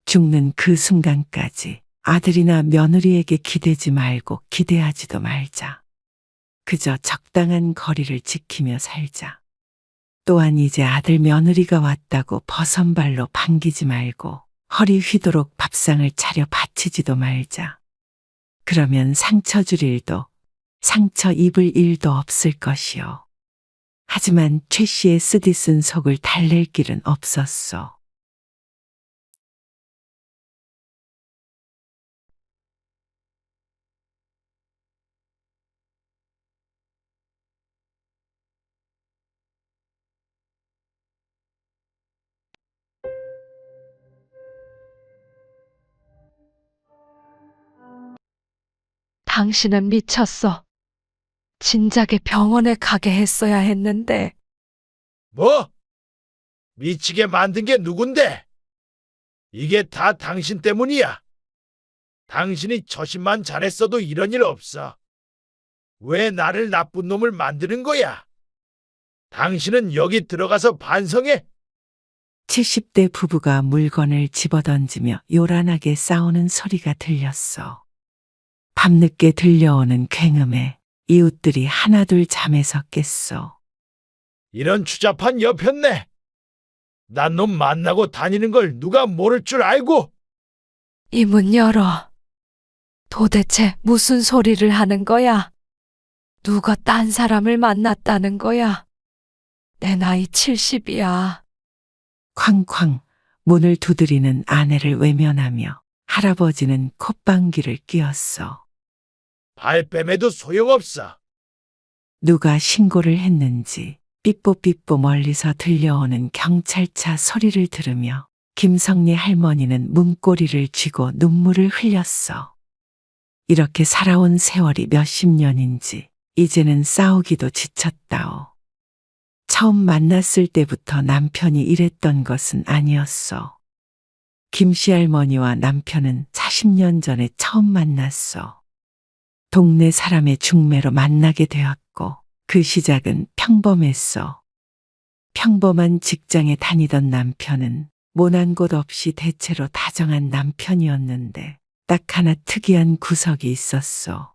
죽는 그 순간까지 아들이나 며느리에게 기대지 말고 기대하지도 말자. 그저 적당한 거리를 지키며 살자. 또한 이제 아들 며느리가 왔다고 버선발로 반기지 말고 허리 휘도록 밥상을 차려 바치지도 말자. 그러면 상처 줄 일도 상처 입을 일도 없을 것이요. 하지만 최 씨의 쓰디쓴 속을 달랠 길은 없었어. 당신은 미쳤어. 진작에 병원에 가게 했어야 했는데. 뭐? 미치게 만든 게 누군데? 이게 다 당신 때문이야. 당신이 처신만 잘했어도 이런 일 없어. 왜 나를 나쁜 놈을 만드는 거야? 당신은 여기 들어가서 반성해. 70대 부부가 물건을 집어던지며 요란하게 싸우는 소리가 들렸어. 밤늦게 들려오는 굉음에 이웃들이 하나둘 잠에서 깼어. 이런 추잡한 여편네! 난 놈 만나고 다니는 걸 누가 모를 줄 알고! 이 문 열어. 도대체 무슨 소리를 하는 거야? 누가 딴 사람을 만났다는 거야? 내 나이 70이야. 쾅쾅 문을 두드리는 아내를 외면하며 할아버지는 콧방귀를 뀌었어. 발뺌에도 소용없어. 누가 신고를 했는지 삐뽀삐뽀 멀리서 들려오는 경찰차 소리를 들으며 김성리 할머니는 문고리를 쥐고 눈물을 흘렸어. 이렇게 살아온 세월이 몇십 년인지 이제는 싸우기도 지쳤다오. 처음 만났을 때부터 남편이 이랬던 것은 아니었어. 김씨 할머니와 남편은 40년 전에 처음 만났어. 동네 사람의 중매로 만나게 되었고 그 시작은 평범했어. 평범한 직장에 다니던 남편은 모난 곳 없이 대체로 다정한 남편이었는데 딱 하나 특이한 구석이 있었어.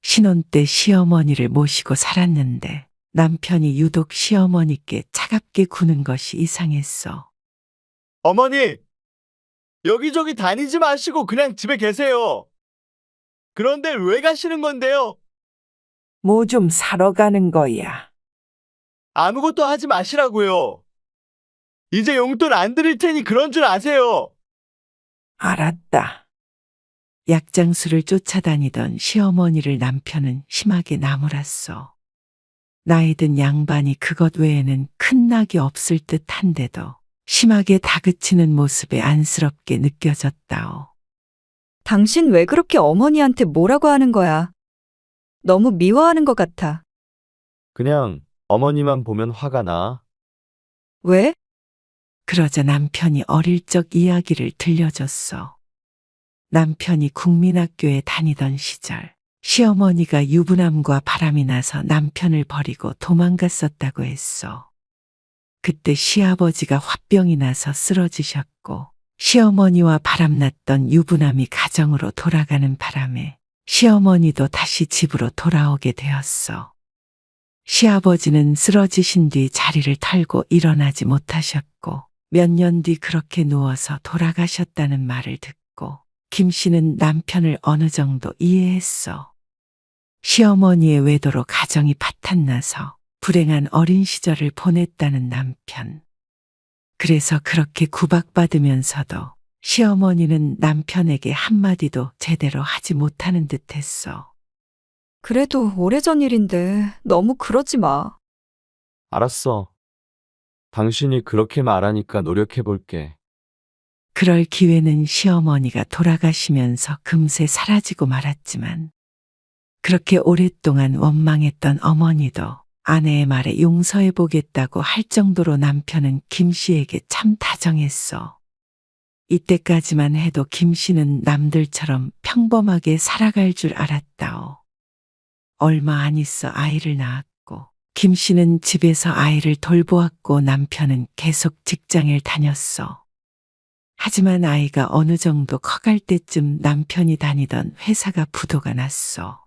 신혼 때 시어머니를 모시고 살았는데 남편이 유독 시어머니께 차갑게 구는 것이 이상했어. 어머니, 여기저기 다니지 마시고 그냥 집에 계세요. 그런데 왜 가시는 건데요? 뭐 좀 사러 가는 거야. 아무것도 하지 마시라고요. 이제 용돈 안 드릴 테니 그런 줄 아세요. 알았다. 약장수를 쫓아다니던 시어머니를 남편은 심하게 나무랐어. 나이든 양반이 그것 외에는 큰 낙이 없을 듯한데도 심하게 다그치는 모습에 안쓰럽게 느껴졌다오. 당신 왜 그렇게 어머니한테 뭐라고 하는 거야? 너무 미워하는 것 같아. 그냥 어머니만 보면 화가 나. 왜? 그러자 남편이 어릴 적 이야기를 들려줬어. 남편이 국민학교에 다니던 시절 시어머니가 유부남과 바람이 나서 남편을 버리고 도망갔었다고 했어. 그때 시아버지가 화병이 나서 쓰러지셨고 시어머니와 바람났던 유부남이 가정으로 돌아가는 바람에 시어머니도 다시 집으로 돌아오게 되었어. 시아버지는 쓰러지신 뒤 자리를 털고 일어나지 못하셨고 몇 년 뒤 그렇게 누워서 돌아가셨다는 말을 듣고 김 씨는 남편을 어느 정도 이해했어. 시어머니의 외도로 가정이 파탄나서 불행한 어린 시절을 보냈다는 남편. 그래서 그렇게 구박받으면서도 시어머니는 남편에게 한마디도 제대로 하지 못하는 듯 했어. 그래도 오래전 일인데 너무 그러지 마. 알았어. 당신이 그렇게 말하니까 노력해 볼게. 그럴 기회는 시어머니가 돌아가시면서 금세 사라지고 말았지만 그렇게 오랫동안 원망했던 어머니도 아내의 말에 용서해 보겠다고 할 정도로 남편은 김 씨에게 참 다정했어. 이때까지만 해도 김 씨는 남들처럼 평범하게 살아갈 줄 알았다오. 얼마 안 있어 아이를 낳았고 김 씨는 집에서 아이를 돌보았고 남편은 계속 직장을 다녔어. 하지만 아이가 어느 정도 커갈 때쯤 남편이 다니던 회사가 부도가 났어.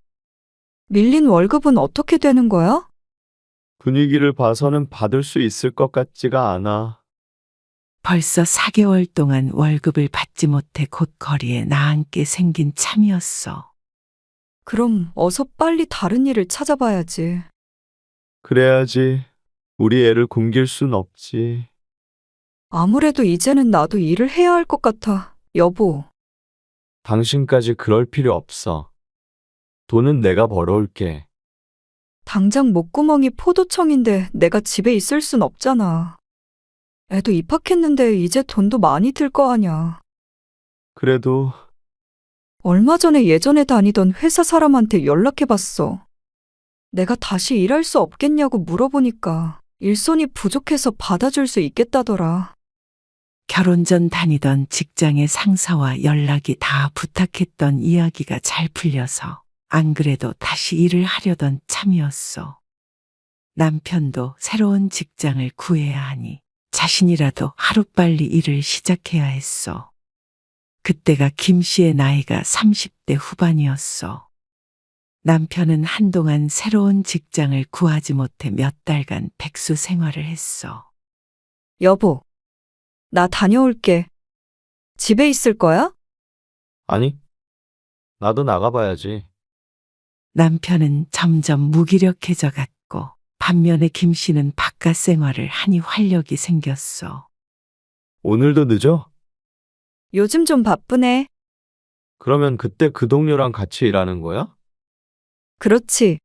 밀린 월급은 어떻게 되는 거야? 분위기를 봐서는 받을 수 있을 것 같지가 않아. 벌써 4개월 동안 월급을 받지 못해 곧 거리에 나앉게 생긴 참이었어. 그럼 어서 빨리 다른 일을 찾아봐야지. 그래야지. 우리 애를 굶길 순 없지. 아무래도 이제는 나도 일을 해야 할 것 같아, 여보. 당신까지 그럴 필요 없어. 돈은 내가 벌어올게. 당장 목구멍이 포도청인데 내가 집에 있을 순 없잖아. 애도 입학했는데 이제 돈도 많이 들 거 아냐. 그래도 얼마 전에 예전에 다니던 회사 사람한테 연락해봤어. 내가 다시 일할 수 없겠냐고 물어보니까 일손이 부족해서 받아줄 수 있겠다더라. 결혼 전 다니던 직장의 상사와 연락이 다 부탁했던 이야기가 잘 풀려서 안 그래도 다시 일을 하려던 참이었어. 남편도 새로운 직장을 구해야 하니 자신이라도 하루빨리 일을 시작해야 했어. 그때가 김 씨의 나이가 30대 후반이었어. 남편은 한동안 새로운 직장을 구하지 못해 몇 달간 백수 생활을 했어. 여보, 나 다녀올게. 집에 있을 거야? 아니, 나도 나가봐야지. 남편은 점점 무기력해져 갔고 반면에 김 씨는 바깥 생활을 하니 활력이 생겼어. 오늘도 늦어? 요즘 좀 바쁘네. 그러면 그때 그 동료랑 같이 일하는 거야? 그렇지.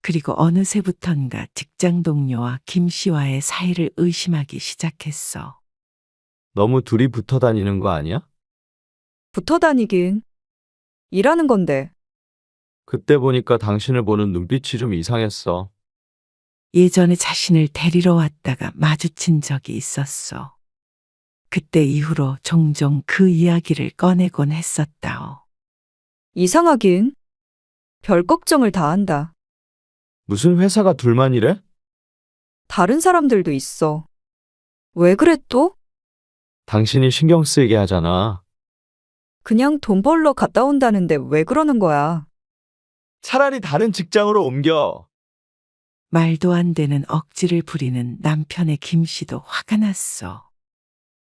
그리고 어느새부턴가 직장 동료와 김 씨와의 사이를 의심하기 시작했어. 너무 둘이 붙어 다니는 거 아니야? 붙어 다니긴. 일하는 건데. 그때 보니까 당신을 보는 눈빛이 좀 이상했어. 예전에 자신을 데리러 왔다가 마주친 적이 있었어. 그때 이후로 종종 그 이야기를 꺼내곤 했었다오. 이상하긴. 별 걱정을 다 한다. 무슨 회사가 둘만 이래? 다른 사람들도 있어. 왜 그래 또? 당신이 신경 쓰이게 하잖아. 그냥 돈 벌러 갔다 온다는데 왜 그러는 거야? 차라리 다른 직장으로 옮겨. 말도 안 되는 억지를 부리는 남편의 김 씨도 화가 났어.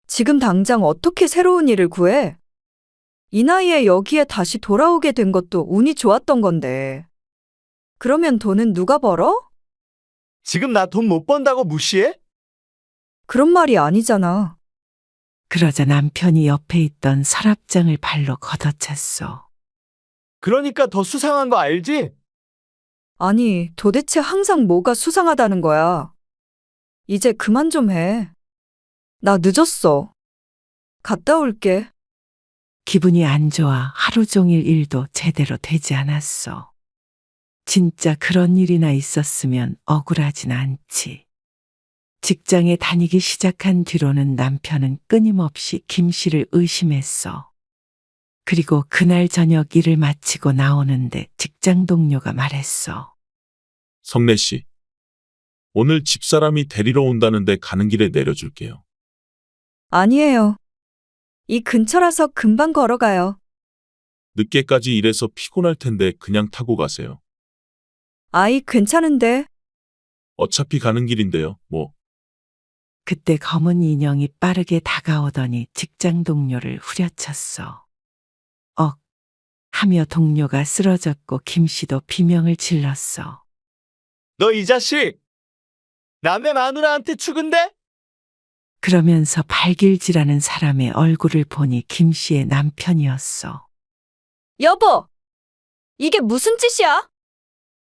지금 당장 어떻게 새로운 일을 구해? 이 나이에 여기에 다시 돌아오게 된 것도 운이 좋았던 건데. 그러면 돈은 누가 벌어? 지금 나 돈 못 번다고 무시해? 그런 말이 아니잖아. 그러자 남편이 옆에 있던 서랍장을 발로 걷어찼어. 그러니까 더 수상한 거 알지? 아니, 도대체 항상 뭐가 수상하다는 거야. 이제 그만 좀 해. 나 늦었어. 갔다 올게. 기분이 안 좋아 하루 종일 일도 제대로 되지 않았어. 진짜 그런 일이나 있었으면 억울하진 않지. 직장에 다니기 시작한 뒤로는 남편은 끊임없이 김 씨를 의심했어. 그리고 그날 저녁 일을 마치고 나오는데 직장 동료가 말했어. 성래 씨, 오늘 집사람이 데리러 온다는데 가는 길에 내려줄게요. 아니에요. 이 근처라서 금방 걸어가요. 늦게까지 일해서 피곤할 텐데 그냥 타고 가세요. 아이, 괜찮은데. 어차피 가는 길인데요, 뭐. 그때 검은 인형이 빠르게 다가오더니 직장 동료를 후려쳤어. 억 하며 동료가 쓰러졌고 김 씨도 비명을 질렀어. 너 이 자식! 남의 마누라한테 죽은데? 그러면서 발길질하는 사람의 얼굴을 보니 김 씨의 남편이었어. 여보! 이게 무슨 짓이야?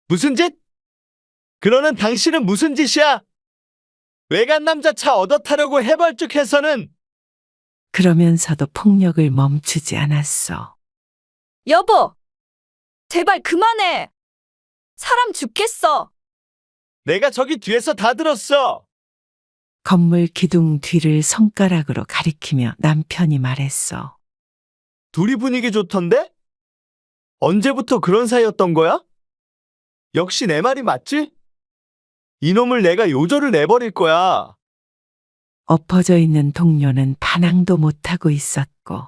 무슨 짓? 그러는 당신은 무슨 짓이야? 외간 남자 차 얻어 타려고 해벌쭉해서는. 그러면서도 폭력을 멈추지 않았어. 여보! 제발 그만해! 사람 죽겠어! 내가 저기 뒤에서 다 들었어. 건물 기둥 뒤를 손가락으로 가리키며 남편이 말했어. 둘이 분위기 좋던데? 언제부터 그런 사이였던 거야? 역시 내 말이 맞지? 이놈을 내가 요절을 내버릴 거야. 엎어져 있는 동료는 반항도 못하고 있었고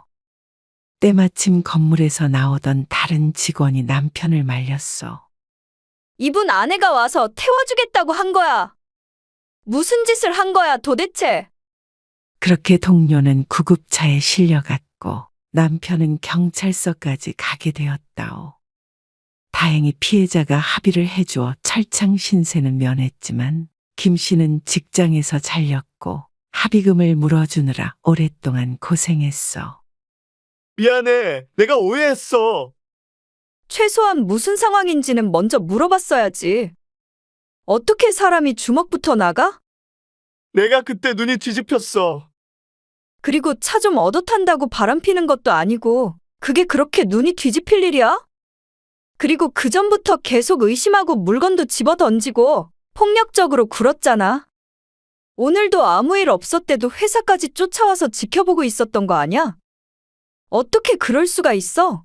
때마침 건물에서 나오던 다른 직원이 남편을 말렸어. 이분 아내가 와서 태워주겠다고 한 거야. 무슨 짓을 한 거야 도대체? 그렇게 동료는 구급차에 실려갔고 남편은 경찰서까지 가게 되었다오. 다행히 피해자가 합의를 해주어 철창 신세는 면했지만 김 씨는 직장에서 잘렸고 합의금을 물어주느라 오랫동안 고생했어. 미안해. 내가 오해했어. 최소한 무슨 상황인지는 먼저 물어봤어야지. 어떻게 사람이 주먹부터 나가? 내가 그때 눈이 뒤집혔어. 그리고 차 좀 얻어 탄다고 바람피는 것도 아니고 그게 그렇게 눈이 뒤집힐 일이야? 그리고 그전부터 계속 의심하고 물건도 집어 던지고 폭력적으로 굴었잖아. 오늘도 아무 일 없었대도 회사까지 쫓아와서 지켜보고 있었던 거 아니야? 어떻게 그럴 수가 있어?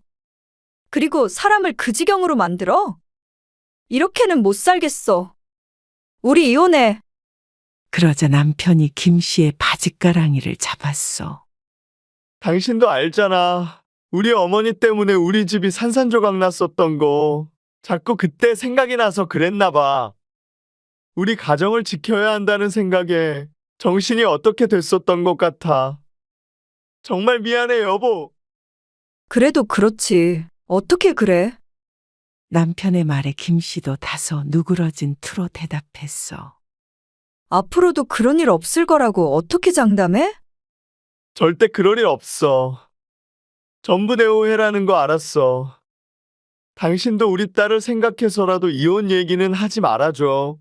그리고 사람을 그 지경으로 만들어? 이렇게는 못 살겠어. 우리 이혼해. 그러자 남편이 김 씨의 바짓가랑이를 잡았어. 당신도 알잖아. 우리 어머니 때문에 우리 집이 산산조각 났었던 거. 자꾸 그때 생각이 나서 그랬나 봐. 우리 가정을 지켜야 한다는 생각에 정신이 어떻게 됐었던 것 같아. 정말 미안해, 여보. 그래도 그렇지. 어떻게 그래? 남편의 말에 김 씨도 다소 누그러진 투로 대답했어. 앞으로도 그런 일 없을 거라고 어떻게 장담해? 절대 그럴 일 없어. 전부 내 오해라는 거 알았어. 당신도 우리 딸을 생각해서라도 이혼 얘기는 하지 말아줘.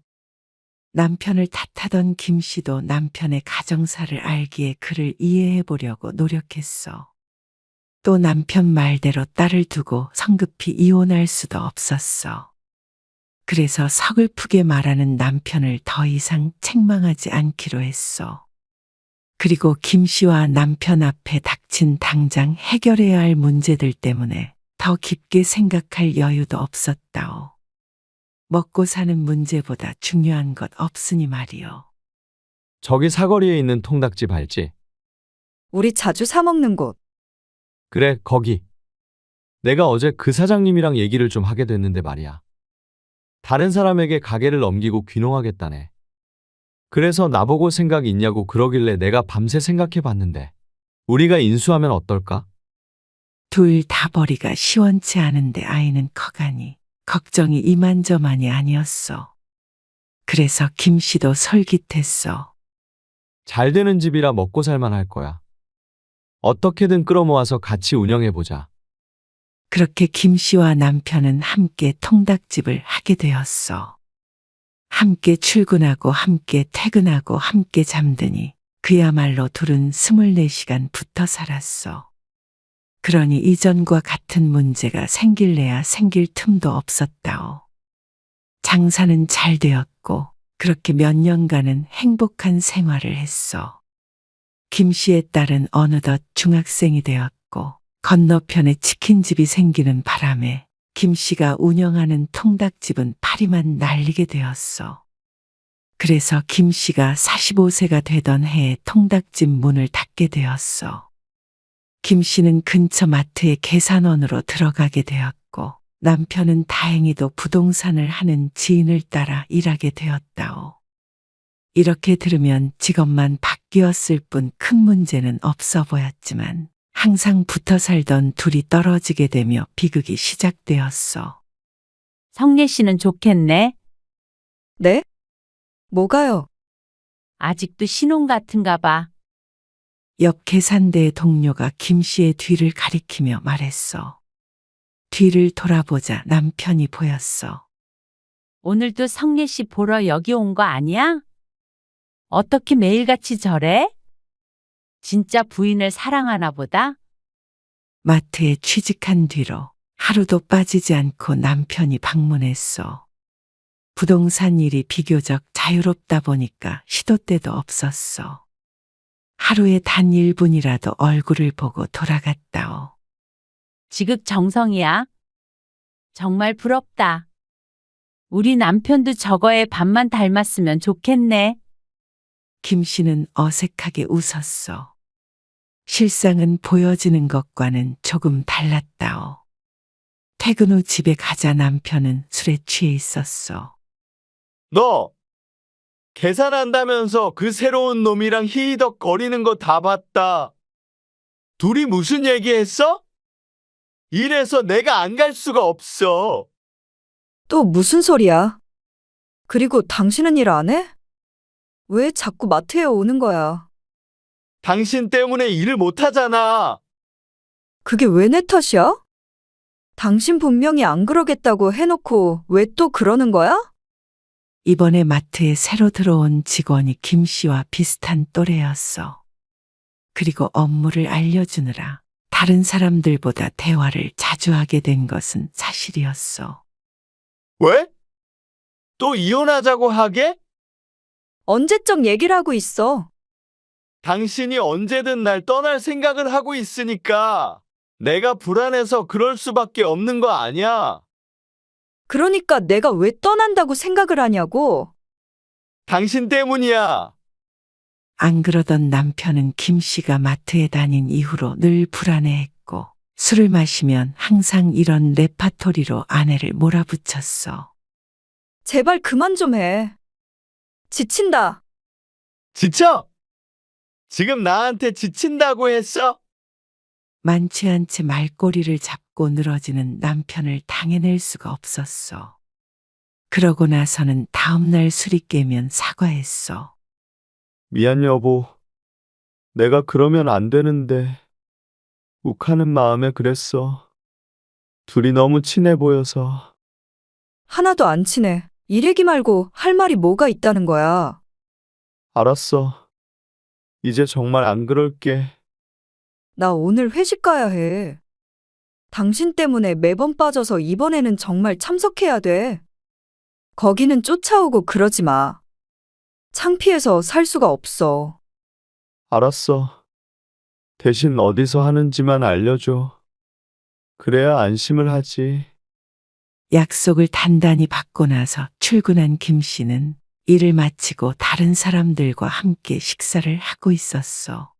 남편을 탓하던 김 씨도 남편의 가정사를 알기에 그를 이해해 보려고 노력했어. 또 남편 말대로 딸을 두고 성급히 이혼할 수도 없었어. 그래서 서글프게 말하는 남편을 더 이상 책망하지 않기로 했어. 그리고 김 씨와 남편 앞에 닥친 당장 해결해야 할 문제들 때문에 더 깊게 생각할 여유도 없었다오. 먹고 사는 문제보다 중요한 것 없으니 말이요. 저기 사거리에 있는 통닭집 알지? 우리 자주 사 먹는 곳. 그래, 거기. 내가 어제 그 사장님이랑 얘기를 좀 하게 됐는데 말이야. 다른 사람에게 가게를 넘기고 귀농하겠다네. 그래서 나보고 생각 있냐고 그러길래 내가 밤새 생각해 봤는데 우리가 인수하면 어떨까? 둘 다 벌이가 시원치 않은데 아이는 커가니 걱정이 이만저만이 아니었어. 그래서 김 씨도 솔깃했어. 잘 되는 집이라 먹고 살만 할 거야. 어떻게든 끌어모아서 같이 운영해보자. 그렇게 김 씨와 남편은 함께 통닭집을 하게 되었어. 함께 출근하고 함께 퇴근하고 함께 잠드니 그야말로 둘은 24시간 붙어 살았어. 그러니 이전과 같은 문제가 생길래야 생길 틈도 없었다오. 장사는 잘 되었고 그렇게 몇 년간은 행복한 생활을 했어. 김 씨의 딸은 어느덧 중학생이 되었고 건너편에 치킨집이 생기는 바람에 김 씨가 운영하는 통닭집은 파리만 날리게 되었어. 그래서 김 씨가 45세가 되던 해에 통닭집 문을 닫게 되었어. 김 씨는 근처 마트에 계산원으로 들어가게 되었고 남편은 다행히도 부동산을 하는 지인을 따라 일하게 되었다오. 이렇게 들으면 직업만 바뀌었을 뿐 큰 문제는 없어 보였지만 항상 붙어 살던 둘이 떨어지게 되며 비극이 시작되었어. 성례 씨는 좋겠네. 네? 뭐가요? 아직도 신혼 같은가 봐. 옆 계산대의 동료가 김 씨의 뒤를 가리키며 말했어. 뒤를 돌아보자 남편이 보였어. 오늘도 성례 씨 보러 여기 온 거 아니야? 어떻게 매일같이 저래? 진짜 부인을 사랑하나 보다? 마트에 취직한 뒤로 하루도 빠지지 않고 남편이 방문했어. 부동산 일이 비교적 자유롭다 보니까 시도 때도 없었어. 하루에 단 1분이라도 얼굴을 보고 돌아갔다오. 지극정성이야. 정말 부럽다. 우리 남편도 저거에 반만 닮았으면 좋겠네. 김 씨는 어색하게 웃었어. 실상은 보여지는 것과는 조금 달랐다오. 퇴근 후 집에 가자 남편은 술에 취해 있었어. 너 계산한다면서 그 새로운 놈이랑 히히덕 거리는 거 다 봤다. 둘이 무슨 얘기했어? 이래서 내가 안 갈 수가 없어. 또 무슨 소리야? 그리고 당신은 일 안 해? 왜 자꾸 마트에 오는 거야? 당신 때문에 일을 못 하잖아. 그게 왜 내 탓이야? 당신 분명히 안 그러겠다고 해놓고 왜 또 그러는 거야? 이번에 마트에 새로 들어온 직원이 김 씨와 비슷한 또래였어. 그리고 업무를 알려주느라 다른 사람들보다 대화를 자주 하게 된 것은 사실이었어. 왜? 또 이혼하자고 하게? 언제적 얘기를 하고 있어? 당신이 언제든 날 떠날 생각을 하고 있으니까 내가 불안해서 그럴 수밖에 없는 거 아니야. 그러니까 내가 왜 떠난다고 생각을 하냐고. 당신 때문이야. 안 그러던 남편은 김 씨가 마트에 다닌 이후로 늘 불안해했고 술을 마시면 항상 이런 레파토리로 아내를 몰아붙였어. 제발 그만 좀 해. 지친다. 지쳐! 지금 나한테 지친다고 했어? 많지 않게 말꼬리를 잡고 늘어지는 남편을 당해낼 수가 없었어. 그러고 나서는 다음날 술이 깨면 사과했어. 미안 여보. 내가 그러면 안 되는데. 욱하는 마음에 그랬어. 둘이 너무 친해 보여서. 하나도 안 친해. 일 얘기 말고 할 말이 뭐가 있다는 거야. 알았어. 이제 정말 안 그럴게. 나 오늘 회식 가야 해. 당신 때문에 매번 빠져서 이번에는 정말 참석해야 돼. 거기는 쫓아오고 그러지 마. 창피해서 살 수가 없어. 알았어. 대신 어디서 하는지만 알려줘. 그래야 안심을 하지. 약속을 단단히 받고 나서 출근한 김 씨는 일을 마치고 다른 사람들과 함께 식사를 하고 있었어.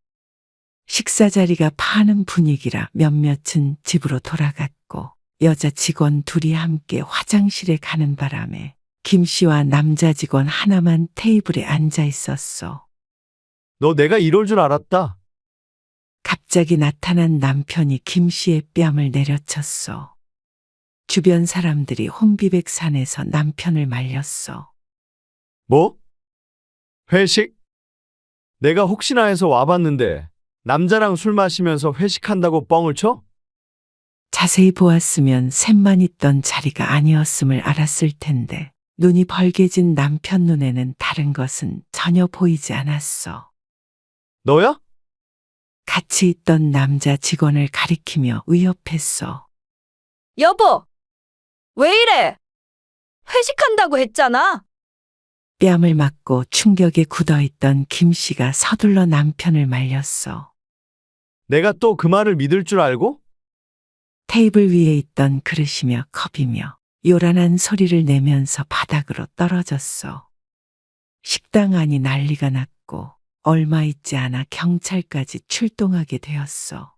식사 자리가 파는 분위기라 몇몇은 집으로 돌아갔고 여자 직원 둘이 함께 화장실에 가는 바람에 김 씨와 남자 직원 하나만 테이블에 앉아 있었어. 너 내가 이럴 줄 알았다. 갑자기 나타난 남편이 김 씨의 뺨을 내려쳤어. 주변 사람들이 혼비백산해서 남편을 말렸어. 뭐? 회식? 내가 혹시나 해서 와봤는데 남자랑 술 마시면서 회식한다고 뻥을 쳐? 자세히 보았으면 셋만 있던 자리가 아니었음을 알았을 텐데 눈이 벌게진 남편 눈에는 다른 것은 전혀 보이지 않았어. 너야? 같이 있던 남자 직원을 가리키며 위협했어. 여보! 왜 이래? 회식한다고 했잖아. 뺨을 맞고 충격에 굳어있던 김 씨가 서둘러 남편을 말렸어. 내가 또 그 말을 믿을 줄 알고? 테이블 위에 있던 그릇이며 컵이며 요란한 소리를 내면서 바닥으로 떨어졌어. 식당 안이 난리가 났고 얼마 있지 않아 경찰까지 출동하게 되었어.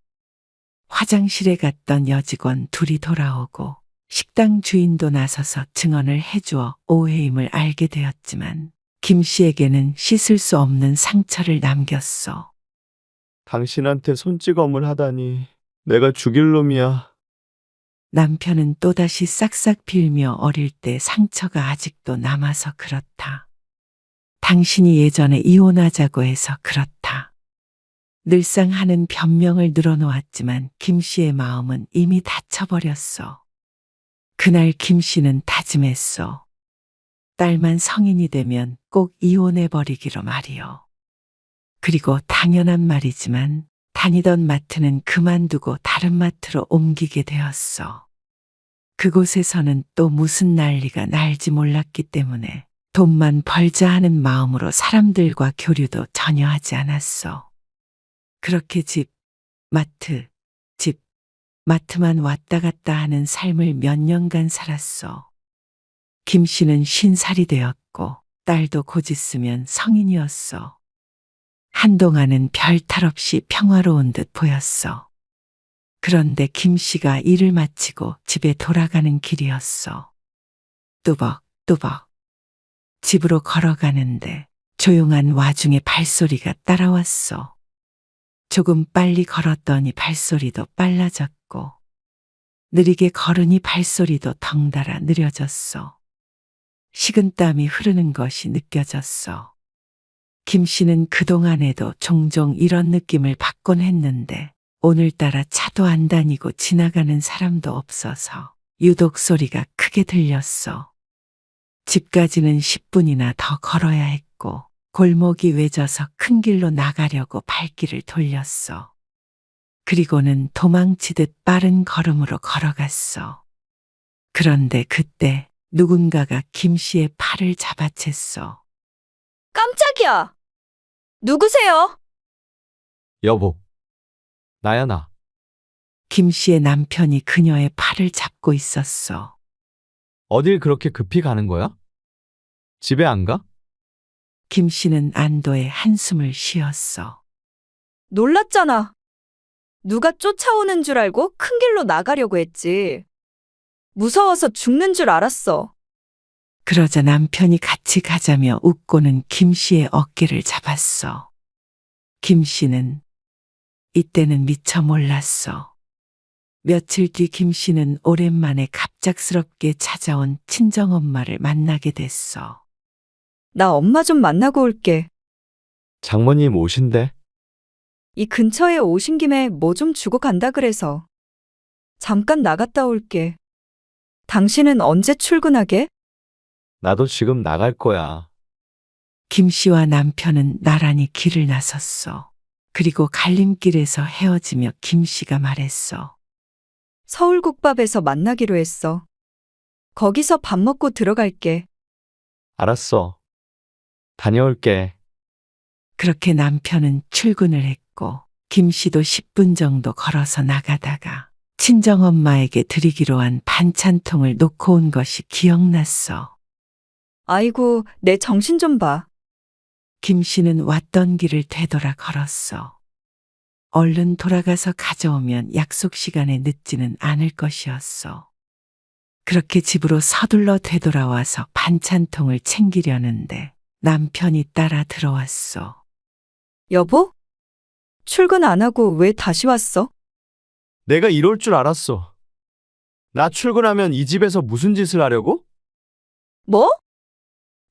화장실에 갔던 여직원 둘이 돌아오고 식당 주인도 나서서 증언을 해주어 오해임을 알게 되었지만 김 씨에게는 씻을 수 없는 상처를 남겼어. 당신한테 손찌검을 하다니 내가 죽일 놈이야. 남편은 또다시 싹싹 빌며 어릴 때 상처가 아직도 남아서 그렇다. 당신이 예전에 이혼하자고 해서 그렇다. 늘상 하는 변명을 늘어놓았지만 김 씨의 마음은 이미 다쳐버렸어. 그날 김 씨는 다짐했어. 딸만 성인이 되면 꼭 이혼해버리기로 말이요. 그리고 당연한 말이지만 다니던 마트는 그만두고 다른 마트로 옮기게 되었어. 그곳에서는 또 무슨 난리가 날지 몰랐기 때문에 돈만 벌자 하는 마음으로 사람들과 교류도 전혀 하지 않았어. 그렇게 집, 마트만 왔다 갔다 하는 삶을 몇 년간 살았어. 김 씨는 50살이 되었고 딸도 곧 있으면 성인이었어. 한동안은 별 탈 없이 평화로운 듯 보였어. 그런데 김 씨가 일을 마치고 집에 돌아가는 길이었어. 뚜벅뚜벅. 집으로 걸어가는데 조용한 와중에 발소리가 따라왔어. 조금 빨리 걸었더니 발소리도 빨라졌고 느리게 걸으니 발소리도 덩달아 느려졌어. 식은땀이 흐르는 것이 느껴졌어. 김 씨는 그동안에도 종종 이런 느낌을 받곤 했는데 오늘따라 차도 안 다니고 지나가는 사람도 없어서 유독 소리가 크게 들렸어. 집까지는 10분이나 더 걸어야 했고 골목이 외져서 큰 길로 나가려고 발길을 돌렸어. 그리고는 도망치듯 빠른 걸음으로 걸어갔어. 그런데 그때 누군가가 김 씨의 팔을 잡아챘어. 깜짝이야. 누구세요? 여보. 나야 나. 김 씨의 남편이 그녀의 팔을 잡고 있었어. 어딜 그렇게 급히 가는 거야? 집에 안 가? 김 씨는 안도의 한숨을 쉬었어. 놀랐잖아. 누가 쫓아오는 줄 알고 큰 길로 나가려고 했지. 무서워서 죽는 줄 알았어. 그러자 남편이 같이 가자며 웃고는 김 씨의 어깨를 잡았어. 김 씨는 이때는 미처 몰랐어. 며칠 뒤 김 씨는 오랜만에 갑작스럽게 찾아온 친정엄마를 만나게 됐어. 나 엄마 좀 만나고 올게. 장모님 오신대? 이 근처에 오신 김에 뭐 좀 주고 간다 그래서. 잠깐 나갔다 올게. 당신은 언제 출근하게? 나도 지금 나갈 거야. 김 씨와 남편은 나란히 길을 나섰어. 그리고 갈림길에서 헤어지며 김 씨가 말했어. 서울국밥에서 만나기로 했어. 거기서 밥 먹고 들어갈게. 알았어. 다녀올게. 그렇게 남편은 출근을 했고 김 씨도 10분 정도 걸어서 나가다가 친정엄마에게 드리기로 한 반찬통을 놓고 온 것이 기억났어. 아이고, 내 정신 좀 봐. 김 씨는 왔던 길을 되돌아 걸었어. 얼른 돌아가서 가져오면 약속 시간에 늦지는 않을 것이었어. 그렇게 집으로 서둘러 되돌아와서 반찬통을 챙기려는데 남편이 따라 들어왔어. 여보? 출근 안 하고 왜 다시 왔어? 내가 이럴 줄 알았어. 나 출근하면 이 집에서 무슨 짓을 하려고? 뭐?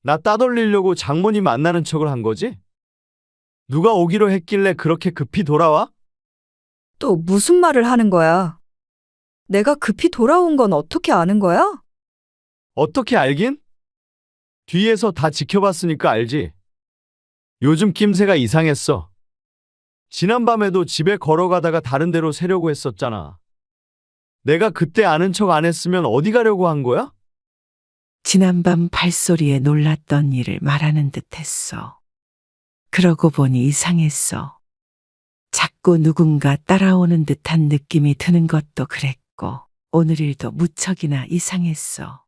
나 따돌리려고 장모님 만나는 척을 한 거지? 누가 오기로 했길래 그렇게 급히 돌아와? 또 무슨 말을 하는 거야? 내가 급히 돌아온 건 어떻게 아는 거야? 어떻게 알긴? 뒤에서 다 지켜봤으니까 알지. 요즘 낌새가 이상했어. 지난밤에도 집에 걸어가다가 다른 데로 새려고 했었잖아. 내가 그때 아는 척 안 했으면 어디 가려고 한 거야? 지난밤 발소리에 놀랐던 일을 말하는 듯 했어. 그러고 보니 이상했어. 자꾸 누군가 따라오는 듯한 느낌이 드는 것도 그랬고 오늘 일도 무척이나 이상했어.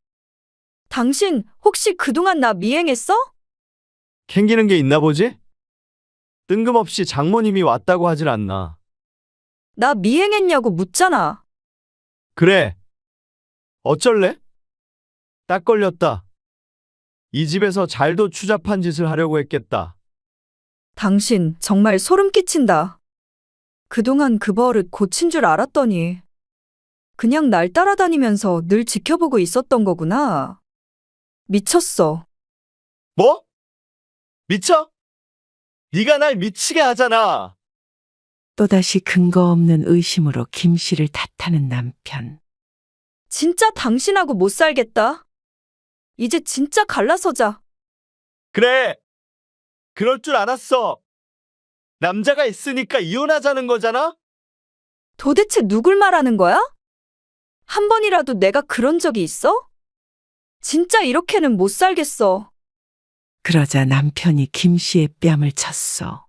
당신 혹시 그동안 나 미행했어? 캥기는 게 있나 보지? 뜬금없이 장모님이 왔다고 하질 않나. 나 미행했냐고 묻잖아. 그래. 어쩔래? 딱 걸렸다. 이 집에서 잘도 추잡한 짓을 하려고 했겠다. 당신 정말 소름 끼친다. 그동안 그 버릇 고친 줄 알았더니 그냥 날 따라다니면서 늘 지켜보고 있었던 거구나. 미쳤어. 뭐? 미쳐? 네가 날 미치게 하잖아. 또다시 근거 없는 의심으로 김 씨를 탓하는 남편. 진짜 당신하고 못 살겠다. 이제 진짜 갈라서자. 그래. 그럴 줄 알았어. 남자가 있으니까 이혼하자는 거잖아? 도대체 누굴 말하는 거야? 한 번이라도 내가 그런 적이 있어? 진짜 이렇게는 못 살겠어. 그러자 남편이 김 씨의 뺨을 쳤어.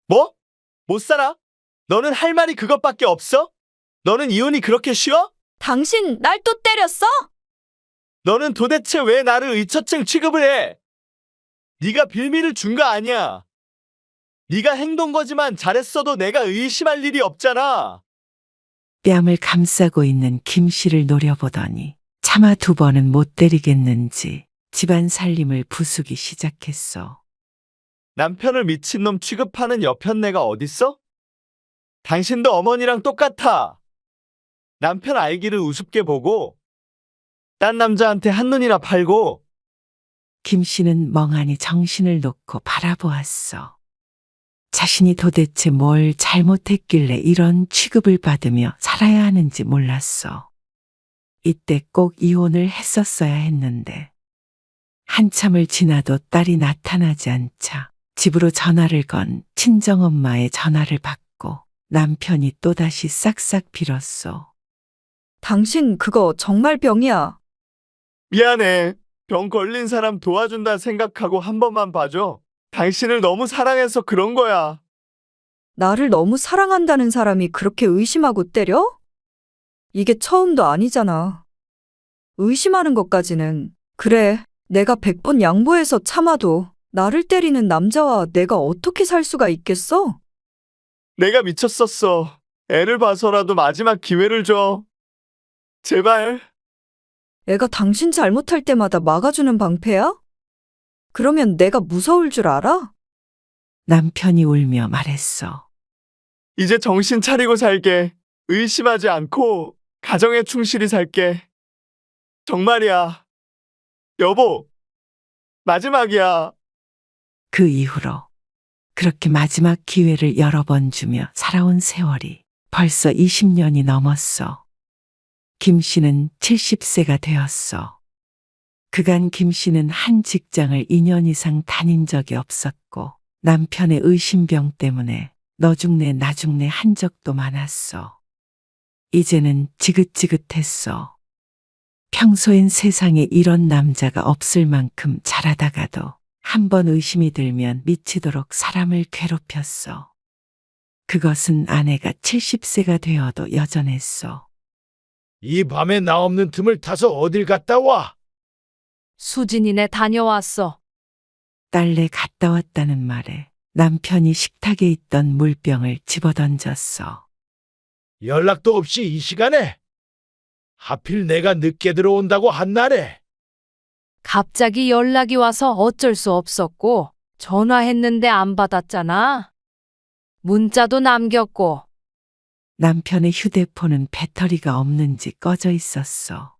뭐? 못 살아? 너는 할 말이 그것밖에 없어? 너는 이혼이 그렇게 쉬워? 당신 날 또 때렸어? 너는 도대체 왜 나를 의처증 취급을 해? 네가 빌미를 준 거 아니야. 네가 행동 거지만 잘했어도 내가 의심할 일이 없잖아. 뺨을 감싸고 있는 김 씨를 노려보더니 차마 두 번은 못 때리겠는지 집안 살림을 부수기 시작했어. 남편을 미친놈 취급하는 여편네가 어딨어? 당신도 어머니랑 똑같아. 남편 알기를 우습게 보고 딴 남자한테 한눈이나 팔고. 김 씨는 멍하니 정신을 놓고 바라보았어. 자신이 도대체 뭘 잘못했길래 이런 취급을 받으며 살아야 하는지 몰랐어. 이때 꼭 이혼을 했었어야 했는데. 한참을 지나도 딸이 나타나지 않자 집으로 전화를 건 친정엄마의 전화를 받고 남편이 또다시 싹싹 빌었어. 당신 그거 정말 병이야. 미안해. 병 걸린 사람 도와준다 생각하고 한 번만 봐줘. 당신을 너무 사랑해서 그런 거야. 나를 너무 사랑한다는 사람이 그렇게 의심하고 때려? 이게 처음도 아니잖아. 의심하는 것까지는. 그래, 내가 100번 양보해서 참아도 나를 때리는 남자와 내가 어떻게 살 수가 있겠어? 내가 미쳤었어. 애를 봐서라도 마지막 기회를 줘. 제발. 애가 당신 잘못할 때마다 막아주는 방패야? 그러면 내가 무서울 줄 알아? 남편이 울며 말했어. 이제 정신 차리고 살게. 의심하지 않고 가정에 충실히 살게. 정말이야. 여보, 마지막이야. 그 이후로 그렇게 마지막 기회를 여러 번 주며 살아온 세월이 벌써 20년이 넘었어. 김 씨는 70세가 되었어. 그간 김 씨는 한 직장을 2년 이상 다닌 적이 없었고 남편의 의심병 때문에 너 죽네 나 죽네 한 적도 많았어. 이제는 지긋지긋했어. 평소엔 세상에 이런 남자가 없을 만큼 잘하다가도 한 번 의심이 들면 미치도록 사람을 괴롭혔어. 그것은 아내가 70세가 되어도 여전했어. 이 밤에 나 없는 틈을 타서 어딜 갔다 와? 수진이네 다녀왔어. 딸내 갔다 왔다는 말에 남편이 식탁에 있던 물병을 집어던졌어. 연락도 없이 이 시간에? 하필 내가 늦게 들어온다고 한 날에. 갑자기 연락이 와서 어쩔 수 없었고 전화했는데 안 받았잖아. 문자도 남겼고. 남편의 휴대폰은 배터리가 없는지 꺼져 있었어.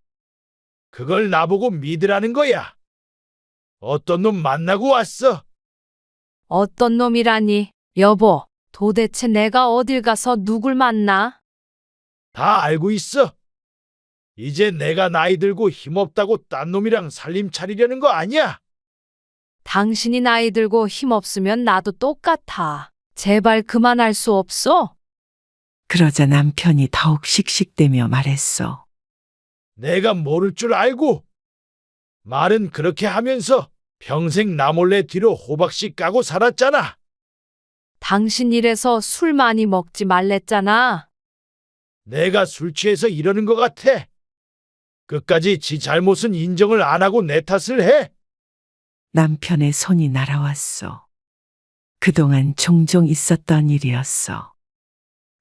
그걸 나보고 믿으라는 거야. 어떤 놈 만나고 왔어? 어떤 놈이라니. 여보, 도대체 내가 어딜 가서 누굴 만나? 다 알고 있어. 이제 내가 나이 들고 힘없다고 딴 놈이랑 살림 차리려는 거 아니야? 당신이 나이 들고 힘없으면 나도 똑같아. 제발 그만할 수 없어? 그러자 남편이 더욱 씩씩대며 말했어. 내가 모를 줄 알고. 말은 그렇게 하면서 평생 나 몰래 뒤로 호박씨 까고 살았잖아. 당신 이래서 술 많이 먹지 말랬잖아. 내가 술 취해서 이러는 것 같아. 끝까지 지 잘못은 인정을 안 하고 내 탓을 해. 남편의 손이 날아왔어. 그동안 종종 있었던 일이었어.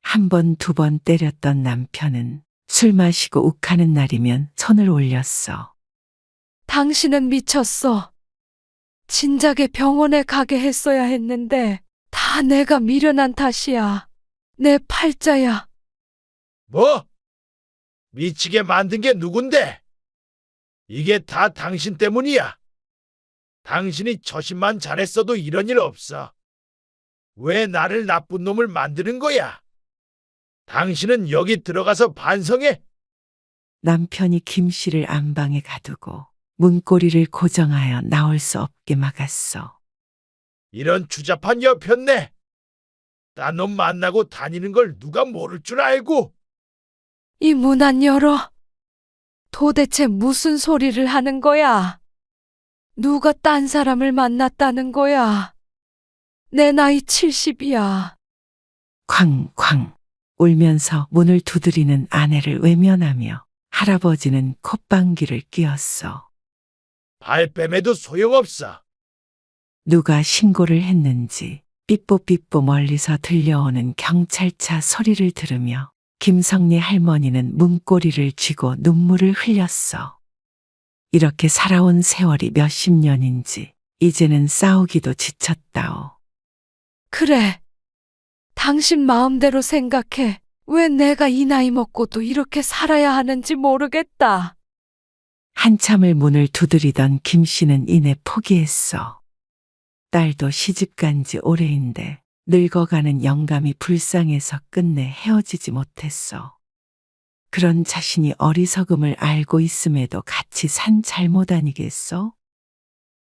한 번, 두 번 때렸던 남편은 술 마시고 욱하는 날이면 손을 올렸어. 당신은 미쳤어. 진작에 병원에 가게 했어야 했는데 다 내가 미련한 탓이야. 내 팔자야. 뭐? 미치게 만든 게 누군데? 이게 다 당신 때문이야. 당신이 처신만 잘했어도 이런 일 없어. 왜 나를 나쁜 놈을 만드는 거야? 당신은 여기 들어가서 반성해. 남편이 김 씨를 안방에 가두고 문고리를 고정하여 나올 수 없게 막았어. 이런 추잡한 여편네. 딴 놈 만나고 다니는 걸 누가 모를 줄 알고. 이 문 안 열어. 도대체 무슨 소리를 하는 거야? 누가 딴 사람을 만났다는 거야? 내 나이 70이야. 쾅쾅 울면서 문을 두드리는 아내를 외면하며 할아버지는 콧방귀를 뀌었어. 발뺌에도 소용없어. 누가 신고를 했는지 삐뽀삐뽀 멀리서 들려오는 경찰차 소리를 들으며 김성리 할머니는 문고리를 쥐고 눈물을 흘렸어. 이렇게 살아온 세월이 몇십 년인지 이제는 싸우기도 지쳤다오. 그래. 당신 마음대로 생각해. 왜 내가 이 나이 먹고도 이렇게 살아야 하는지 모르겠다. 한참을 문을 두드리던 김 씨는 이내 포기했어. 딸도 시집간 지 오래인데 늙어가는 영감이 불쌍해서 끝내 헤어지지 못했어. 그런 자신이 어리석음을 알고 있음에도 같이 산 잘못 아니겠어?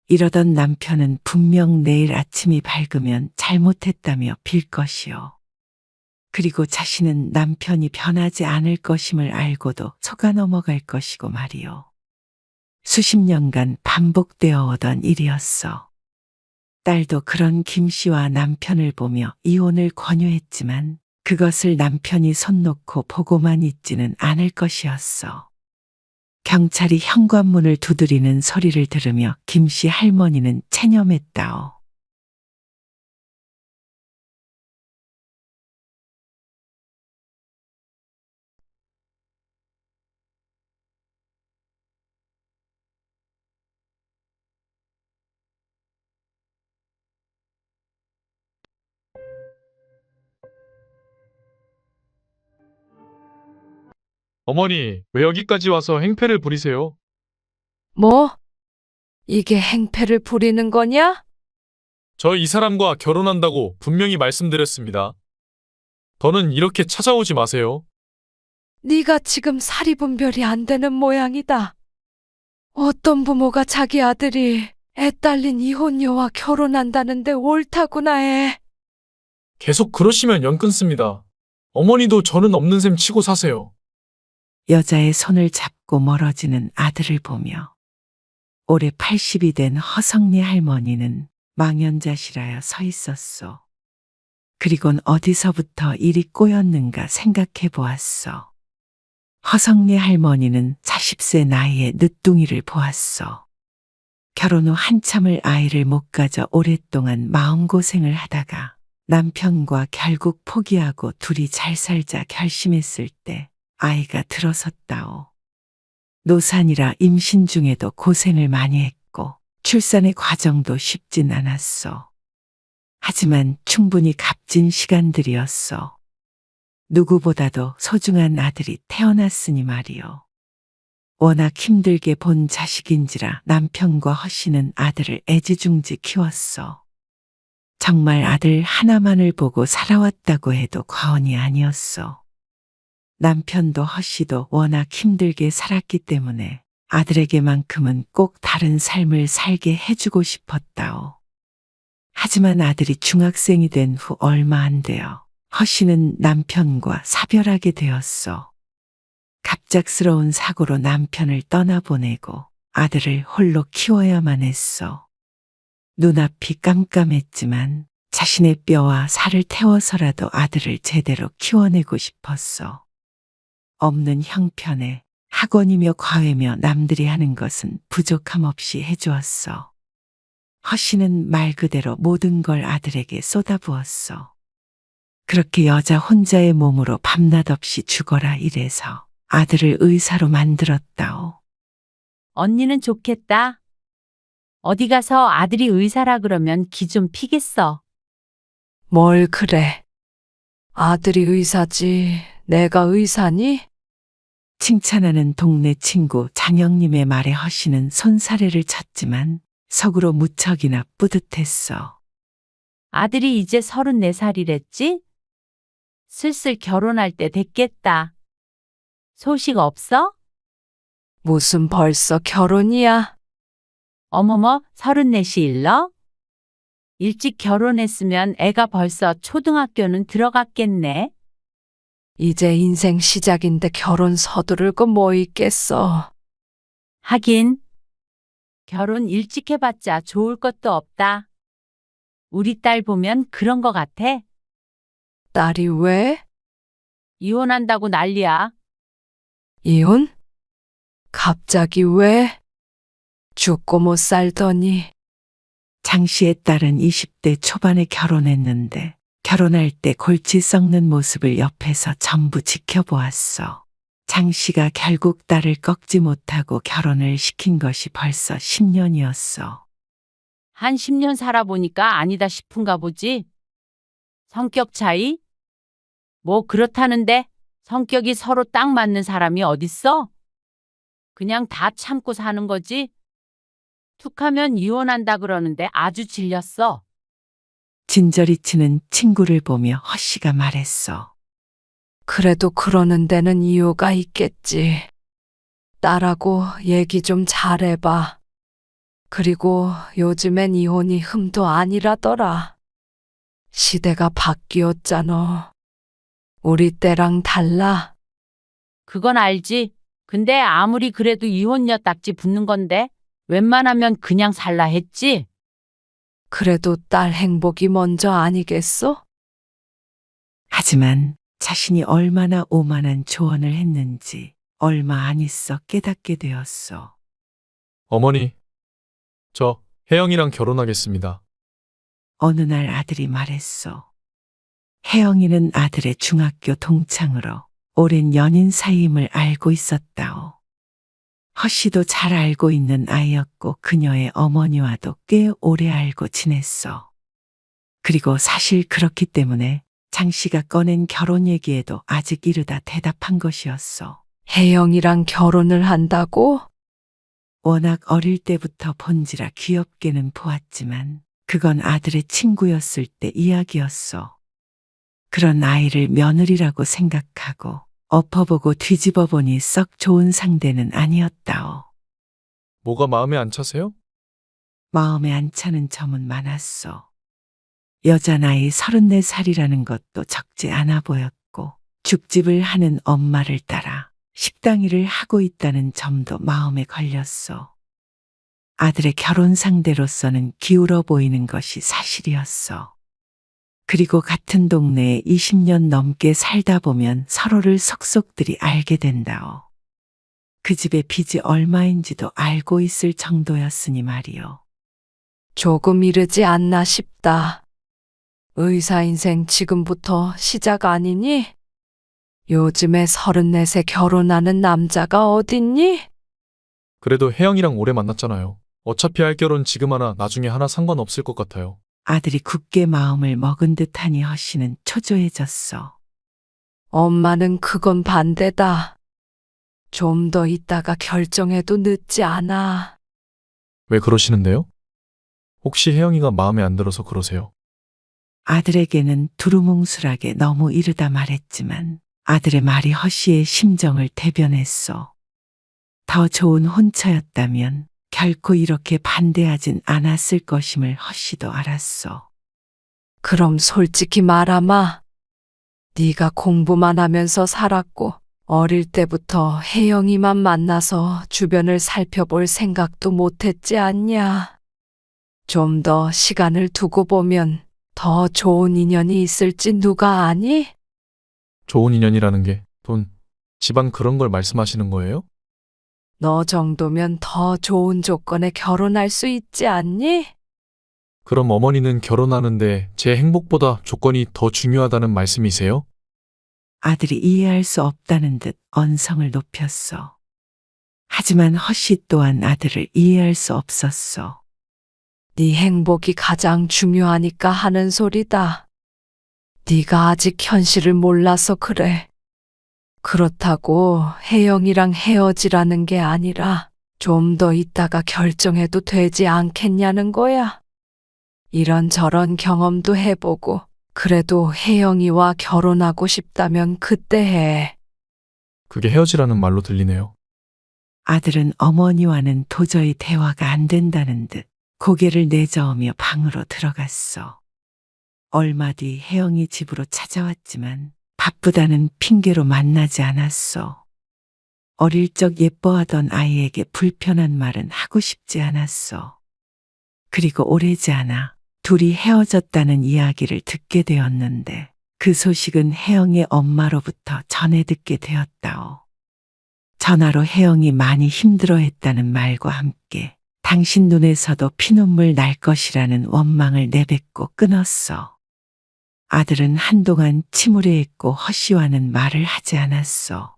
이러던 남편은 분명 내일 아침이 밝으면 잘못했다며 빌 것이요. 그리고 자신은 남편이 변하지 않을 것임을 알고도 속아 넘어갈 것이고 말이요. 수십 년간 반복되어 오던 일이었어. 딸도 그런 김 씨와 남편을 보며 이혼을 권유했지만 그것을 남편이 손 놓고 보고만 있지는 않을 것이었어. 경찰이 현관문을 두드리는 소리를 들으며 김씨 할머니는 체념했다오. 어머니, 왜 여기까지 와서 행패를 부리세요? 뭐? 이게 행패를 부리는 거냐? 저 이 사람과 결혼한다고 분명히 말씀드렸습니다. 더는 이렇게 찾아오지 마세요. 네가 지금 사리분별이 안 되는 모양이다. 어떤 부모가 자기 아들이 애 딸린 이혼녀와 결혼한다는데 옳다구나 해. 계속 그러시면 연 끊습니다. 어머니도 저는 없는 셈 치고 사세요. 여자의 손을 잡고 멀어지는 아들을 보며 올해 80이 된 허성리 할머니는 망연자실하여 서 있었소. 그리곤 어디서부터 일이 꼬였는가 생각해 보았소. 허성리 할머니는 40세 나이에 늦둥이를 보았소. 결혼 후 한참을 아이를 못 가져 오랫동안 마음고생을 하다가 남편과 결국 포기하고 둘이 잘 살자 결심했을 때 아이가 들어섰다오. 노산이라 임신 중에도 고생을 많이 했고 출산의 과정도 쉽진 않았소. 하지만 충분히 값진 시간들이었소. 누구보다도 소중한 아들이 태어났으니 말이오. 워낙 힘들게 본 자식인지라 남편과 허씨는 아들을 애지중지 키웠소. 정말 아들 하나만을 보고 살아왔다고 해도 과언이 아니었소. 남편도 허씨도 워낙 힘들게 살았기 때문에 아들에게만큼은 꼭 다른 삶을 살게 해주고 싶었다오. 하지만 아들이 중학생이 된 후 얼마 안 되어 허씨는 남편과 사별하게 되었소. 갑작스러운 사고로 남편을 떠나보내고 아들을 홀로 키워야만 했소. 눈앞이 깜깜했지만 자신의 뼈와 살을 태워서라도 아들을 제대로 키워내고 싶었소. 없는 형편에 학원이며 과외며 남들이 하는 것은 부족함 없이 해주었소. 허씨는 말 그대로 모든 걸 아들에게 쏟아부었소. 그렇게 여자 혼자의 몸으로 밤낮 없이 죽어라 이래서 아들을 의사로 만들었다오. 언니는 좋겠다. 어디 가서 아들이 의사라 그러면 기 좀 피겠어. 뭘 그래. 아들이 의사지 내가 의사니? 칭찬하는 동네 친구 장영님의 말에 허씨는 손사래를 쳤지만 속으로 무척이나 뿌듯했어. 아들이 이제 34살이랬지? 슬슬 결혼할 때 됐겠다. 소식 없어? 무슨 벌써 결혼이야? 어머머, 34시 일러? 일찍 결혼했으면 애가 벌써 초등학교는 들어갔겠네. 이제 인생 시작인데 결혼 서두를 거 뭐 있겠어. 하긴 결혼 일찍 해봤자 좋을 것도 없다. 우리 딸 보면 그런 거 같아. 딸이 왜? 이혼한다고 난리야. 이혼? 갑자기 왜? 죽고 못 살더니. 장 씨의 딸은 20대 초반에 결혼했는데 결혼할 때 골치 썩는 모습을 옆에서 전부 지켜보았어. 장 씨가 결국 딸을 꺾지 못하고 결혼을 시킨 것이 벌써 10년이었어. 한 10년 살아보니까 아니다 싶은가 보지. 성격 차이? 뭐 그렇다는데 성격이 서로 딱 맞는 사람이 어딨어? 그냥 다 참고 사는 거지. 툭하면 이혼한다 그러는데 아주 질렸어. 진저리 치는 친구를 보며 허씨가 말했어. 그래도 그러는 데는 이유가 있겠지. 딸하고 얘기 좀 잘해봐. 그리고 요즘엔 이혼이 흠도 아니라더라. 시대가 바뀌었잖아. 우리 때랑 달라. 그건 알지. 근데 아무리 그래도 이혼녀 딱지 붙는 건데 웬만하면 그냥 살라 했지. 그래도 딸 행복이 먼저 아니겠어? 하지만 자신이 얼마나 오만한 조언을 했는지 얼마 안 있어 깨닫게 되었소. 어머니, 저 혜영이랑 결혼하겠습니다. 어느 날 아들이 말했소. 혜영이는 아들의 중학교 동창으로 오랜 연인 사이임을 알고 있었다오. 허씨도 잘 알고 있는 아이였고 그녀의 어머니와도 꽤 오래 알고 지냈소. 그리고 사실 그렇기 때문에 장 씨가 꺼낸 결혼 얘기에도 아직 이르다 대답한 것이었소. 혜영이랑 결혼을 한다고? 워낙 어릴 때부터 본지라 귀엽게는 보았지만 그건 아들의 친구였을 때 이야기였소. 그런 아이를 며느리라고 생각하고 엎어보고 뒤집어 보니 썩 좋은 상대는 아니었다오. 뭐가 마음에 안 차세요? 마음에 안 차는 점은 많았소. 여자 나이 34살이라는 것도 적지 않아 보였고 죽집을 하는 엄마를 따라 식당 일을 하고 있다는 점도 마음에 걸렸소. 아들의 결혼 상대로서는 기울어 보이는 것이 사실이었소. 그리고 같은 동네에 20년 넘게 살다 보면 서로를 속속들이 알게 된다오. 그 집의 빚이 얼마인지도 알고 있을 정도였으니 말이오. 조금 이르지 않나 싶다. 의사 인생 지금부터 시작 아니니? 요즘에 34세 결혼하는 남자가 어딨니? 그래도 혜영이랑 오래 만났잖아요. 어차피 할 결혼 지금 하나 나중에 하나 상관없을 것 같아요. 아들이 굳게 마음을 먹은 듯하니 허씨는 초조해졌어. 엄마는 그건 반대다. 좀 더 있다가 결정해도 늦지 않아. 왜 그러시는데요? 혹시 혜영이가 마음에 안 들어서 그러세요? 아들에게는 두루뭉술하게 너무 이르다 말했지만 아들의 말이 허씨의 심정을 대변했소. 더 좋은 혼처였다면 결코 이렇게 반대하진 않았을 것임을 허씨도 알았소. 그럼 솔직히 말하마. 네가 공부만 하면서 살았고 어릴 때부터 혜영이만 만나서 주변을 살펴볼 생각도 못했지 않냐. 좀 더 시간을 두고 보면 더 좋은 인연이 있을지 누가 아니? 좋은 인연이라는 게 돈, 집안 그런 걸 말씀하시는 거예요? 너 정도면 더 좋은 조건에 결혼할 수 있지 않니? 그럼 어머니는 결혼하는데 제 행복보다 조건이 더 중요하다는 말씀이세요? 아들이 이해할 수 없다는 듯 언성을 높였소. 하지만 허씨 또한 아들을 이해할 수 없었소. 네 행복이 가장 중요하니까 하는 소리다. 네가 아직 현실을 몰라서 그래. 그렇다고 혜영이랑 헤어지라는 게 아니라 좀 더 있다가 결정해도 되지 않겠냐는 거야. 이런저런 경험도 해보고 그래도 혜영이와 결혼하고 싶다면 그때 해. 그게 헤어지라는 말로 들리네요. 아들은 어머니와는 도저히 대화가 안 된다는 듯 고개를 내저으며 방으로 들어갔어. 얼마 뒤 혜영이 집으로 찾아왔지만 바쁘다는 핑계로 만나지 않았어. 어릴 적 예뻐하던 아이에게 불편한 말은 하고 싶지 않았어. 그리고 오래지 않아 둘이 헤어졌다는 이야기를 듣게 되었는데 그 소식은 혜영의 엄마로부터 전해 듣게 되었다오. 전화로 혜영이 많이 힘들어했다는 말과 함께 당신 눈에서도 피눈물 날 것이라는 원망을 내뱉고 끊었어. 아들은 한동안 침울해했고 허씨와는 말을 하지 않았어.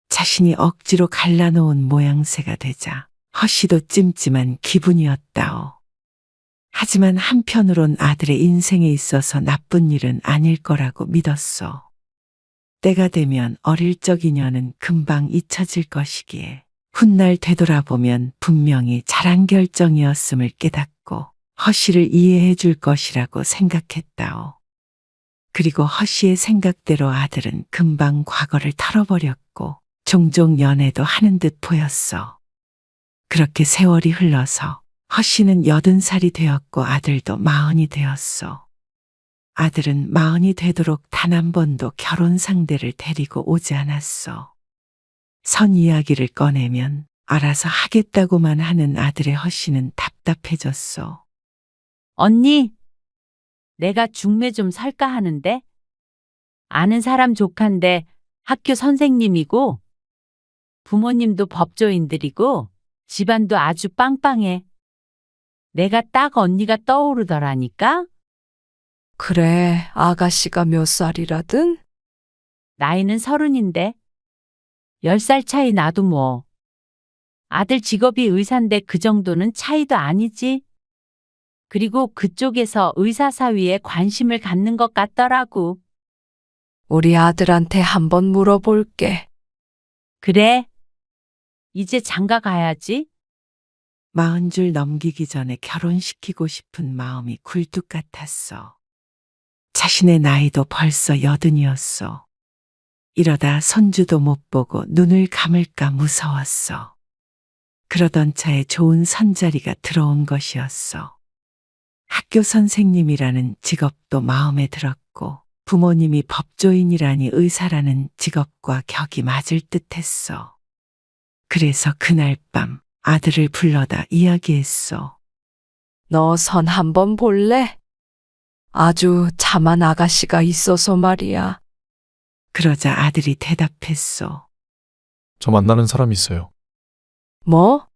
자신이 억지로 갈라놓은 모양새가 되자 허씨도 찜찜한 기분이었다오. 하지만 한편으론 아들의 인생에 있어서 나쁜 일은 아닐 거라고 믿었어. 때가 되면 어릴 적 인연은 금방 잊혀질 것이기에 훗날 되돌아보면 분명히 잘한 결정이었음을 깨닫고 허씨를 이해해 줄 것이라고 생각했다오. 그리고 허씨의 생각대로 아들은 금방 과거를 털어버렸고 종종 연애도 하는 듯 보였어. 그렇게 세월이 흘러서 허씨는 80살이 되었고 아들도 40이 되었어. 아들은 40이 되도록 단 한 번도 결혼 상대를 데리고 오지 않았어. 선 이야기를 꺼내면 알아서 하겠다고만 하는 아들의 허씨는 답답해졌어. 언니, 내가 중매 좀 살까 하는데 아는 사람 조카인데 학교 선생님이고 부모님도 법조인들이고 집안도 아주 빵빵해. 내가 딱 언니가 떠오르더라니까? 그래, 아가씨가 몇 살이라든? 나이는 30인데 10살 차이 나도 뭐. 아들 직업이 의사인데 그 정도는 차이도 아니지. 그리고 그쪽에서 의사 사위에 관심을 갖는 것 같더라고. 우리 아들한테 한번 물어볼게. 그래. 이제 장가 가야지. 40줄 넘기기 전에 결혼시키고 싶은 마음이 굴뚝 같았어. 자신의 나이도 벌써 80이었어. 이러다 손주도 못 보고 눈을 감을까 무서웠어. 그러던 차에 좋은 선자리가 들어온 것이었어. 학교 선생님이라는 직업도 마음에 들었고 부모님이 법조인이라니 의사라는 직업과 격이 맞을 듯했어. 그래서 그날 밤 아들을 불러다 이야기했어. 너 선 한번 볼래? 아주 참한 아가씨가 있어서 말이야. 그러자 아들이 대답했어. 저 만나는 사람이 있어요. 뭐?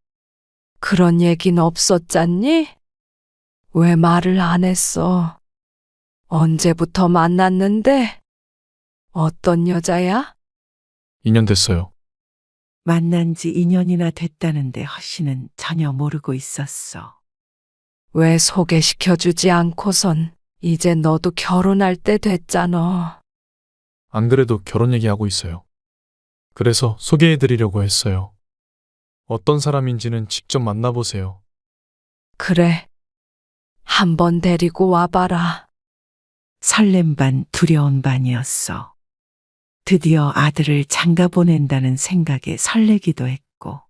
그런 얘긴 없었잖니? 왜 말을 안 했어? 언제부터 만났는데? 어떤 여자야? 2년 됐어요. 만난 지 2년이나 됐다는데 허씨는 전혀 모르고 있었어. 왜 소개시켜주지 않고선 이제 너도 결혼할 때 됐잖아. 안 그래도 결혼 얘기하고 있어요. 그래서 소개해드리려고 했어요. 어떤 사람인지는 직접 만나보세요. 그래. 한번 데리고 와봐라. 설렘 반 두려운 반이었어. 드디어 아들을 장가 보낸다는 생각에 설레기도 했고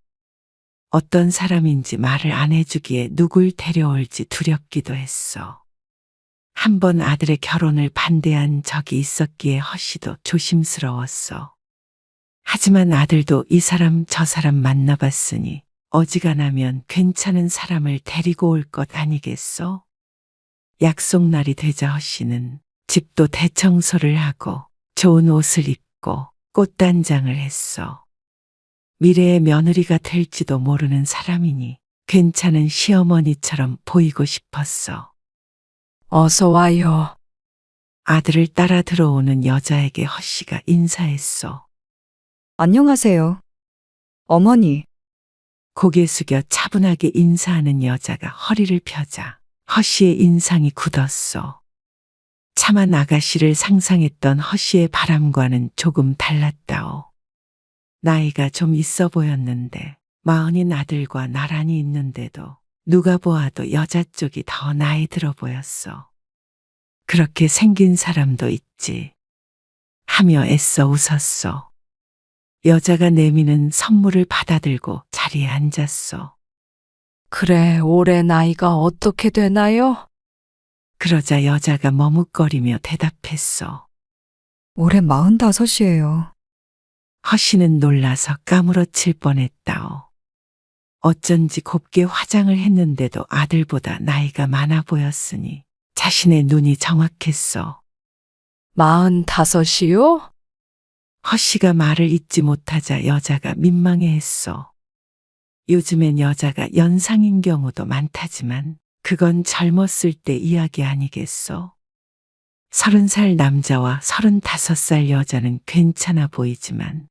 어떤 사람인지 말을 안 해주기에 누굴 데려올지 두렵기도 했어. 한 번 아들의 결혼을 반대한 적이 있었기에 허씨도 조심스러웠어. 하지만 아들도 이 사람 저 사람 만나봤으니 어지간하면 괜찮은 사람을 데리고 올 것 아니겠어? 약속 날이 되자 허씨는 집도 대청소를 하고 좋은 옷을 입고 꽃단장을 했어. 미래의 며느리가 될지도 모르는 사람이니 괜찮은 시어머니처럼 보이고 싶었어. 어서 와요. 아들을 따라 들어오는 여자에게 허씨가 인사했어. 안녕하세요. 어머니, 고개 숙여 차분하게 인사하는 여자가 허리를 펴자 허씨의 인상이 굳었어. 참한 아가씨를 상상했던 허씨의 바람과는 조금 달랐다오. 나이가 좀 있어 보였는데 40인 아들과 나란히 있는데도 누가 보아도 여자 쪽이 더 나이 들어 보였어. 그렇게 생긴 사람도 있지. 하며 애써 웃었어. 여자가 내미는 선물을 받아들고 자리에 앉았어. 그래, 올해 나이가 어떻게 되나요? 그러자 여자가 머뭇거리며 대답했어. 올해 45이에요. 허씨는 놀라서 까무러칠 뻔했다오. 어쩐지 곱게 화장을 했는데도 아들보다 나이가 많아 보였으니 자신의 눈이 정확했어. 45이요? 허씨가 말을 잇지 못하자 여자가 민망해했어. 요즘엔 여자가 연상인 경우도 많다지만 그건 젊었을 때 이야기 아니겠어? 30살 남자와 35살 여자는 괜찮아 보이지만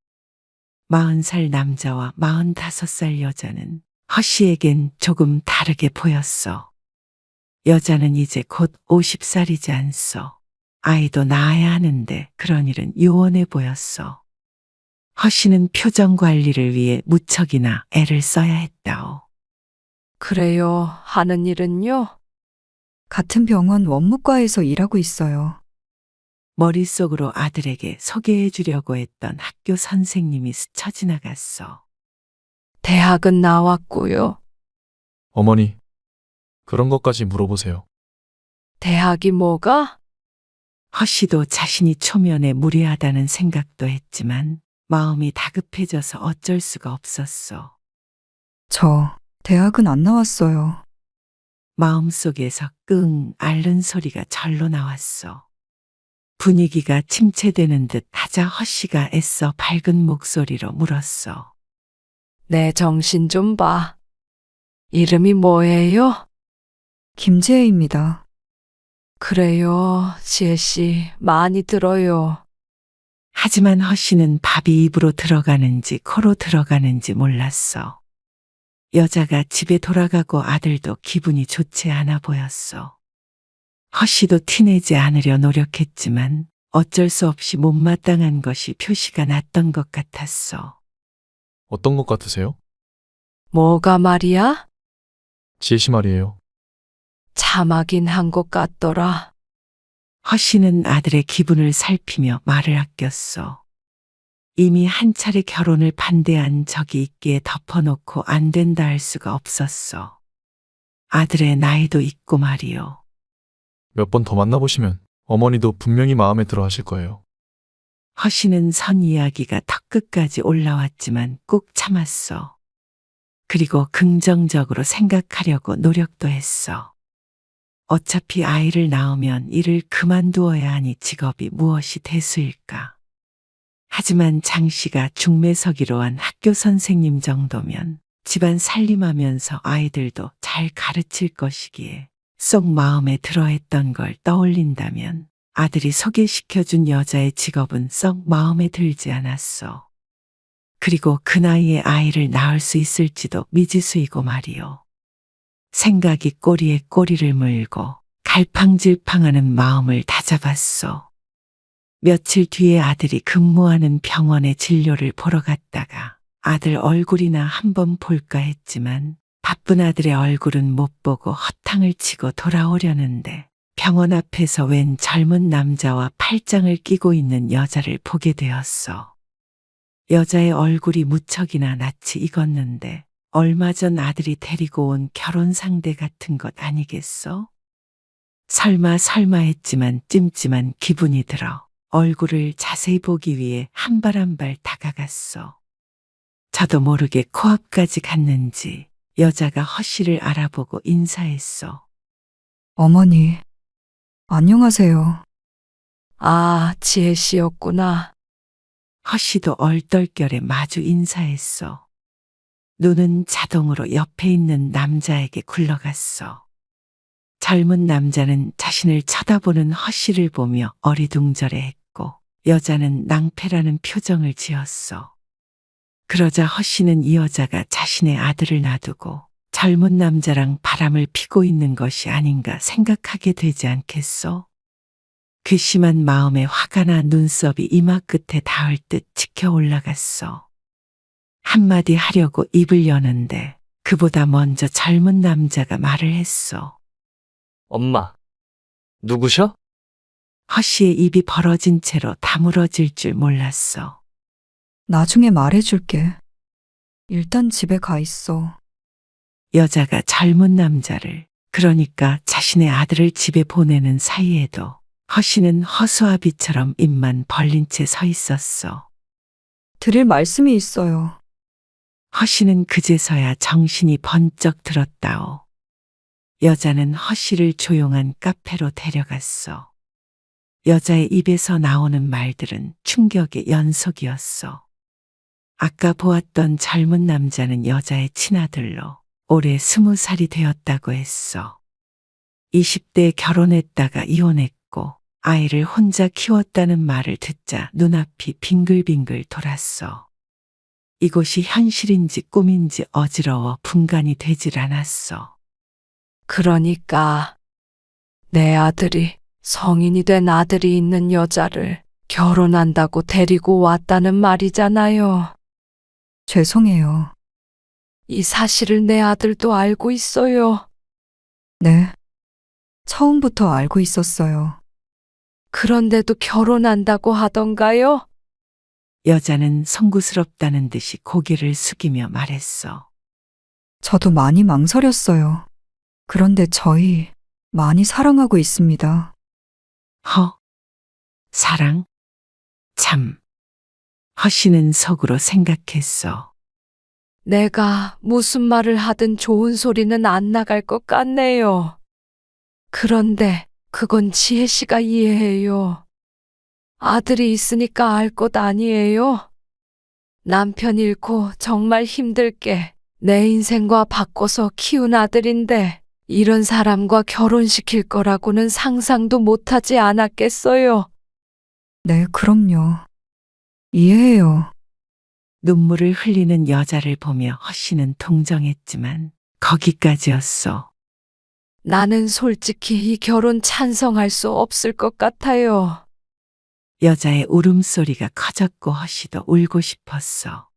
40살 남자와 45살 여자는 허씨에겐 조금 다르게 보였어. 여자는 이제 곧 50살이지 않소. 아이도 낳아야 하는데 그런 일은 요원해 보였어. 허씨는 표정 관리를 위해 무척이나 애를 써야 했다오. 그래요. 하는 일은요? 같은 병원 원무과에서 일하고 있어요. 머릿속으로 아들에게 소개해 주려고 했던 학교 선생님이 스쳐 지나갔어. 대학은 나왔고요. 어머니, 그런 것까지 물어보세요. 대학이 뭐가? 허씨도 자신이 초면에 무례하다는 생각도 했지만 마음이 다급해져서 어쩔 수가 없었어. 저 대학은 안 나왔어요. 마음속에서 끙 앓는 소리가 절로 나왔어. 분위기가 침체되는 듯 하자 허씨가 애써 밝은 목소리로 물었어. 내 정신 좀 봐. 이름이 뭐예요? 김지혜입니다. 그래요, 지혜씨. 많이 들어요. 하지만 허씨는 밥이 입으로 들어가는지 코로 들어가는지 몰랐어. 여자가 집에 돌아가고 아들도 기분이 좋지 않아 보였어. 허씨도 티내지 않으려 노력했지만 어쩔 수 없이 못마땅한 것이 표시가 났던 것 같았어. 어떤 것 같으세요? 뭐가 말이야? 지혜 씨 말이에요. 참하긴 한 것 같더라. 허씨는 아들의 기분을 살피며 말을 아꼈어. 이미 한 차례 결혼을 반대한 적이 있기에 덮어놓고 안 된다 할 수가 없었어. 아들의 나이도 있고 말이요. 몇 번 더 만나보시면 어머니도 분명히 마음에 들어 하실 거예요. 허씨는 선 이야기가 턱끝까지 올라왔지만 꾹 참았어. 그리고 긍정적으로 생각하려고 노력도 했어. 어차피 아이를 낳으면 일을 그만두어야 하니 직업이 무엇이 대수일까. 하지만 장 씨가 중매서기로 한 학교 선생님 정도면 집안 살림하면서 아이들도 잘 가르칠 것이기에 쏙 마음에 들어했던 걸 떠올린다면 아들이 소개시켜준 여자의 직업은 썩 마음에 들지 않았어. 그리고 그 나이에 아이를 낳을 수 있을지도 미지수이고 말이요. 생각이 꼬리에 꼬리를 물고 갈팡질팡하는 마음을 다잡았어. 며칠 뒤에 아들이 근무하는 병원에 진료를 보러 갔다가 아들 얼굴이나 한번 볼까 했지만 바쁜 아들의 얼굴은 못 보고 허탕을 치고 돌아오려는데 병원 앞에서 웬 젊은 남자와 팔짱을 끼고 있는 여자를 보게 되었어. 여자의 얼굴이 무척이나 낯이 익었는데 얼마 전 아들이 데리고 온 결혼 상대 같은 것 아니겠어? 설마 했지만 찜찜한 기분이 들어 얼굴을 자세히 보기 위해 한 발 한 발 다가갔어. 저도 모르게 코앞까지 갔는지 여자가 허씨를 알아보고 인사했어. 어머니, 안녕하세요. 아, 지혜씨였구나. 허씨도 얼떨결에 마주 인사했어. 눈은 자동으로 옆에 있는 남자에게 굴러갔어. 젊은 남자는 자신을 쳐다보는 허씨를 보며 어리둥절해했고 여자는 낭패라는 표정을 지었어. 그러자 허씨는 이 여자가 자신의 아들을 놔두고 젊은 남자랑 바람을 피고 있는 것이 아닌가 생각하게 되지 않겠소? 괘씸한 마음에 화가 나 눈썹이 이마 끝에 닿을 듯 치켜 올라갔어. 한마디 하려고 입을 여는데 그보다 먼저 젊은 남자가 말을 했어. 엄마, 누구셔? 허씨의 입이 벌어진 채로 다물어질 줄 몰랐어. 나중에 말해줄게. 일단 집에 가 있어. 여자가 젊은 남자를, 그러니까 자신의 아들을 집에 보내는 사이에도 허씨는 허수아비처럼 입만 벌린 채 서 있었어. 드릴 말씀이 있어요. 허씨는 그제서야 정신이 번쩍 들었다오. 여자는 허씨를 조용한 카페로 데려갔어. 여자의 입에서 나오는 말들은 충격의 연속이었어. 아까 보았던 젊은 남자는 여자의 친아들로 올해 20살이 되었다고 했어. 20대에 결혼했다가 이혼했고 아이를 혼자 키웠다는 말을 듣자 눈앞이 빙글빙글 돌았어. 이곳이 현실인지 꿈인지 어지러워 분간이 되질 않았어. 그러니까 내 아들이 성인이 된 아들이 있는 여자를 결혼한다고 데리고 왔다는 말이잖아요. 죄송해요. 이 사실을 내 아들도 알고 있어요. 네. 처음부터 알고 있었어요. 그런데도 결혼한다고 하던가요? 여자는 송구스럽다는 듯이 고개를 숙이며 말했어. 저도 많이 망설였어요. 그런데 저희 많이 사랑하고 있습니다. 사랑? 참. 허씨는 속으로 생각했어. 내가 무슨 말을 하든 좋은 소리는 안 나갈 것 같네요. 그런데 그건 지혜 씨가 이해해요. 아들이 있으니까 알 것 아니에요? 남편 잃고 정말 힘들게 내 인생과 바꿔서 키운 아들인데 이런 사람과 결혼시킬 거라고는 상상도 못하지 않았겠어요. 네, 그럼요. 이해해요. 눈물을 흘리는 여자를 보며 허씨는 동정했지만 거기까지였어. 나는 솔직히 이 결혼 찬성할 수 없을 것 같아요. 여자의 울음소리가 커졌고 허씨도 울고 싶었어.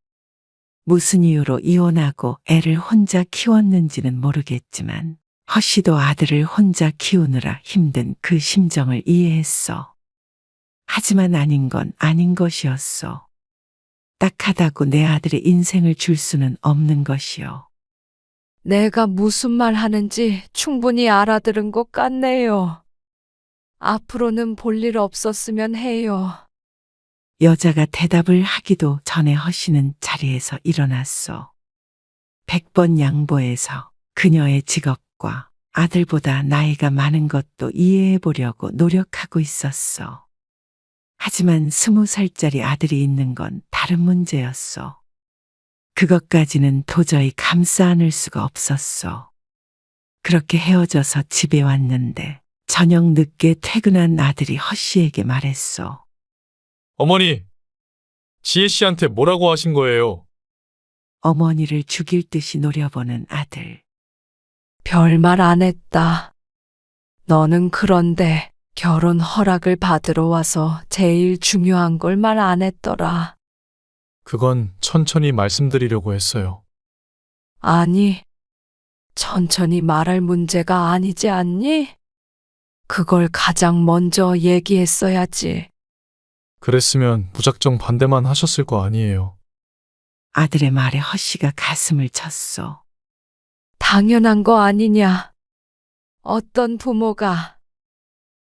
무슨 이유로 이혼하고 애를 혼자 키웠는지는 모르겠지만 허씨도 아들을 혼자 키우느라 힘든 그 심정을 이해했어. 하지만 아닌 건 아닌 것이었어. 딱하다고 내 아들의 인생을 줄 수는 없는 것이요. 내가 무슨 말 하는지 충분히 알아들은 것 같네요. 앞으로는 볼 일 없었으면 해요. 여자가 대답을 하기도 전에 허씨는 자리에서 일어났어. 100번 양보해서 그녀의 직업과 아들보다 나이가 많은 것도 이해해 보려고 노력하고 있었어. 하지만 20살짜리 아들이 있는 건 다른 문제였어. 그것까지는 도저히 감싸 안을 수가 없었어. 그렇게 헤어져서 집에 왔는데 저녁 늦게 퇴근한 아들이 허씨에게 말했어. 어머니, 지혜 씨한테 뭐라고 하신 거예요? 어머니를 죽일 듯이 노려보는 아들. 별말 안 했다. 너는 그런데 결혼 허락을 받으러 와서 제일 중요한 걸 말 안 했더라. 그건 천천히 말씀드리려고 했어요. 아니, 천천히 말할 문제가 아니지 않니? 그걸 가장 먼저 얘기했어야지. 그랬으면 무작정 반대만 하셨을 거 아니에요. 아들의 말에 허씨가 가슴을 쳤어. 당연한 거 아니냐. 어떤 부모가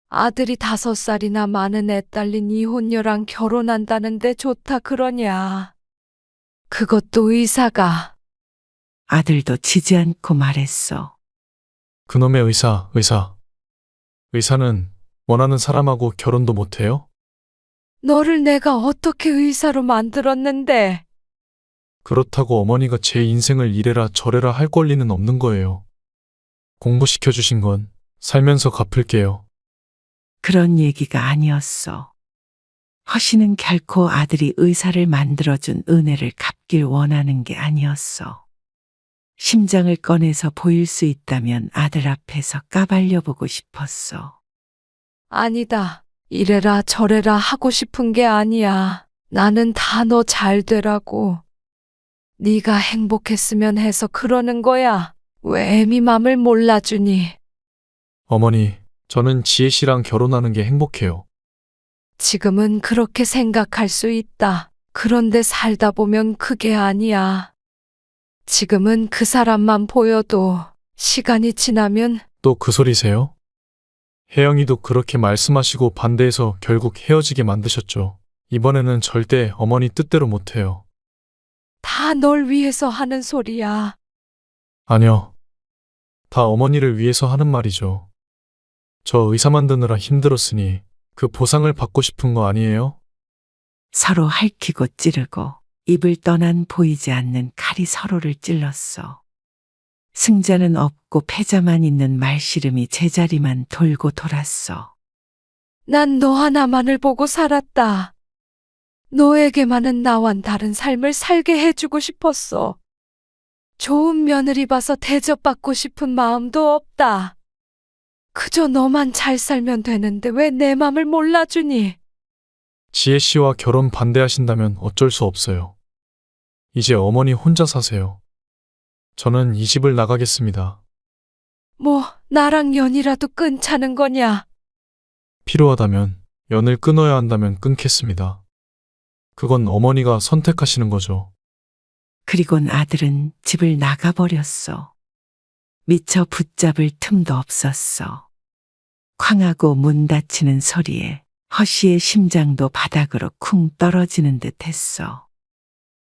아들이 5살이나 많은 애 딸린 이혼녀랑 결혼한다는데 좋다 그러냐. 그것도 의사가. 아들도 지지 않고 말했어. 그놈의 의사는 원하는 사람하고 결혼도 못해요? 너를 내가 어떻게 의사로 만들었는데. 그렇다고 어머니가 제 인생을 이래라 저래라 할 권리는 없는 거예요. 공부시켜주신 건 살면서 갚을게요. 그런 얘기가 아니었어. 허씨는 결코 아들이 의사를 만들어준 은혜를 갚길 원하는 게 아니었어. 심장을 꺼내서 보일 수 있다면 아들 앞에서 까발려보고 싶었어. 아니다. 이래라 저래라 하고 싶은 게 아니야. 나는 다 너 잘 되라고. 네가 행복했으면 해서 그러는 거야. 왜 애미 맘을 몰라주니? 어머니, 저는 지혜 씨랑 결혼하는 게 행복해요. 지금은 그렇게 생각할 수 있다. 그런데 살다 보면 그게 아니야. 지금은 그 사람만 보여도 시간이 지나면 또 그 소리세요? 혜영이도 그렇게 말씀하시고 반대해서 결국 헤어지게 만드셨죠. 이번에는 절대 어머니 뜻대로 못해요. 다 널 위해서 하는 소리야. 아니요. 다 어머니를 위해서 하는 말이죠. 저 의사 만드느라 힘들었으니 그 보상을 받고 싶은 거 아니에요? 서로 핥히고 찌르고 입을 떠난 보이지 않는 칼이 서로를 찔렀어. 승자는 없고 패자만 있는 말씨름이 제자리만 돌고 돌았어. 난 너 하나만을 보고 살았다. 너에게만은 나와는 다른 삶을 살게 해주고 싶었어. 좋은 며느리 봐서 대접받고 싶은 마음도 없다. 그저 너만 잘 살면 되는데 왜 내 맘을 몰라주니? 지혜 씨와 결혼 반대하신다면 어쩔 수 없어요. 이제 어머니 혼자 사세요. 저는 이 집을 나가겠습니다. 뭐 나랑 연이라도 끊자는 거냐? 필요하다면, 연을 끊어야 한다면 끊겠습니다. 그건 어머니가 선택하시는 거죠. 그리곤 아들은 집을 나가버렸어. 미처 붙잡을 틈도 없었어. 쾅하고 문 닫히는 소리에 허씨의 심장도 바닥으로 쿵 떨어지는 듯 했어.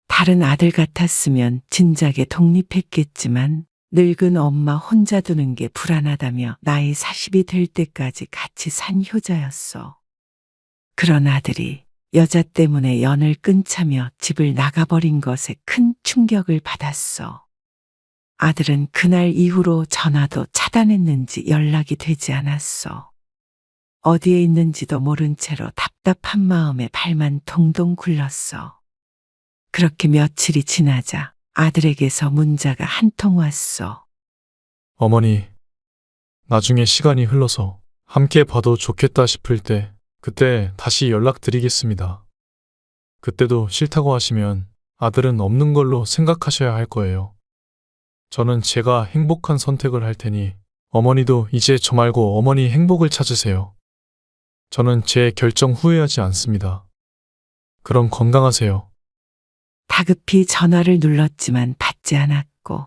다른 아들 같았으면 진작에 독립했겠지만 늙은 엄마 혼자 두는 게 불안하다며 나이 40이 될 때까지 같이 산 효자였어. 그런 아들이 여자 때문에 연을 끊자며 집을 나가버린 것에 큰 충격을 받았어. 아들은 그날 이후로 전화도 차단했는지 연락이 되지 않았어. 어디에 있는지도 모른 채로 답답한 마음에 발만 동동 굴렀어. 그렇게 며칠이 지나자 아들에게서 문자가 한 통 왔어. 어머니, 나중에 시간이 흘러서 함께 봐도 좋겠다 싶을 때 그때 다시 연락드리겠습니다. 그때도 싫다고 하시면 아들은 없는 걸로 생각하셔야 할 거예요. 저는 제가 행복한 선택을 할 테니 어머니도 이제 저 말고 어머니 행복을 찾으세요. 저는 제 결정 후회하지 않습니다. 그럼 건강하세요. 다급히 전화를 눌렀지만 받지 않았고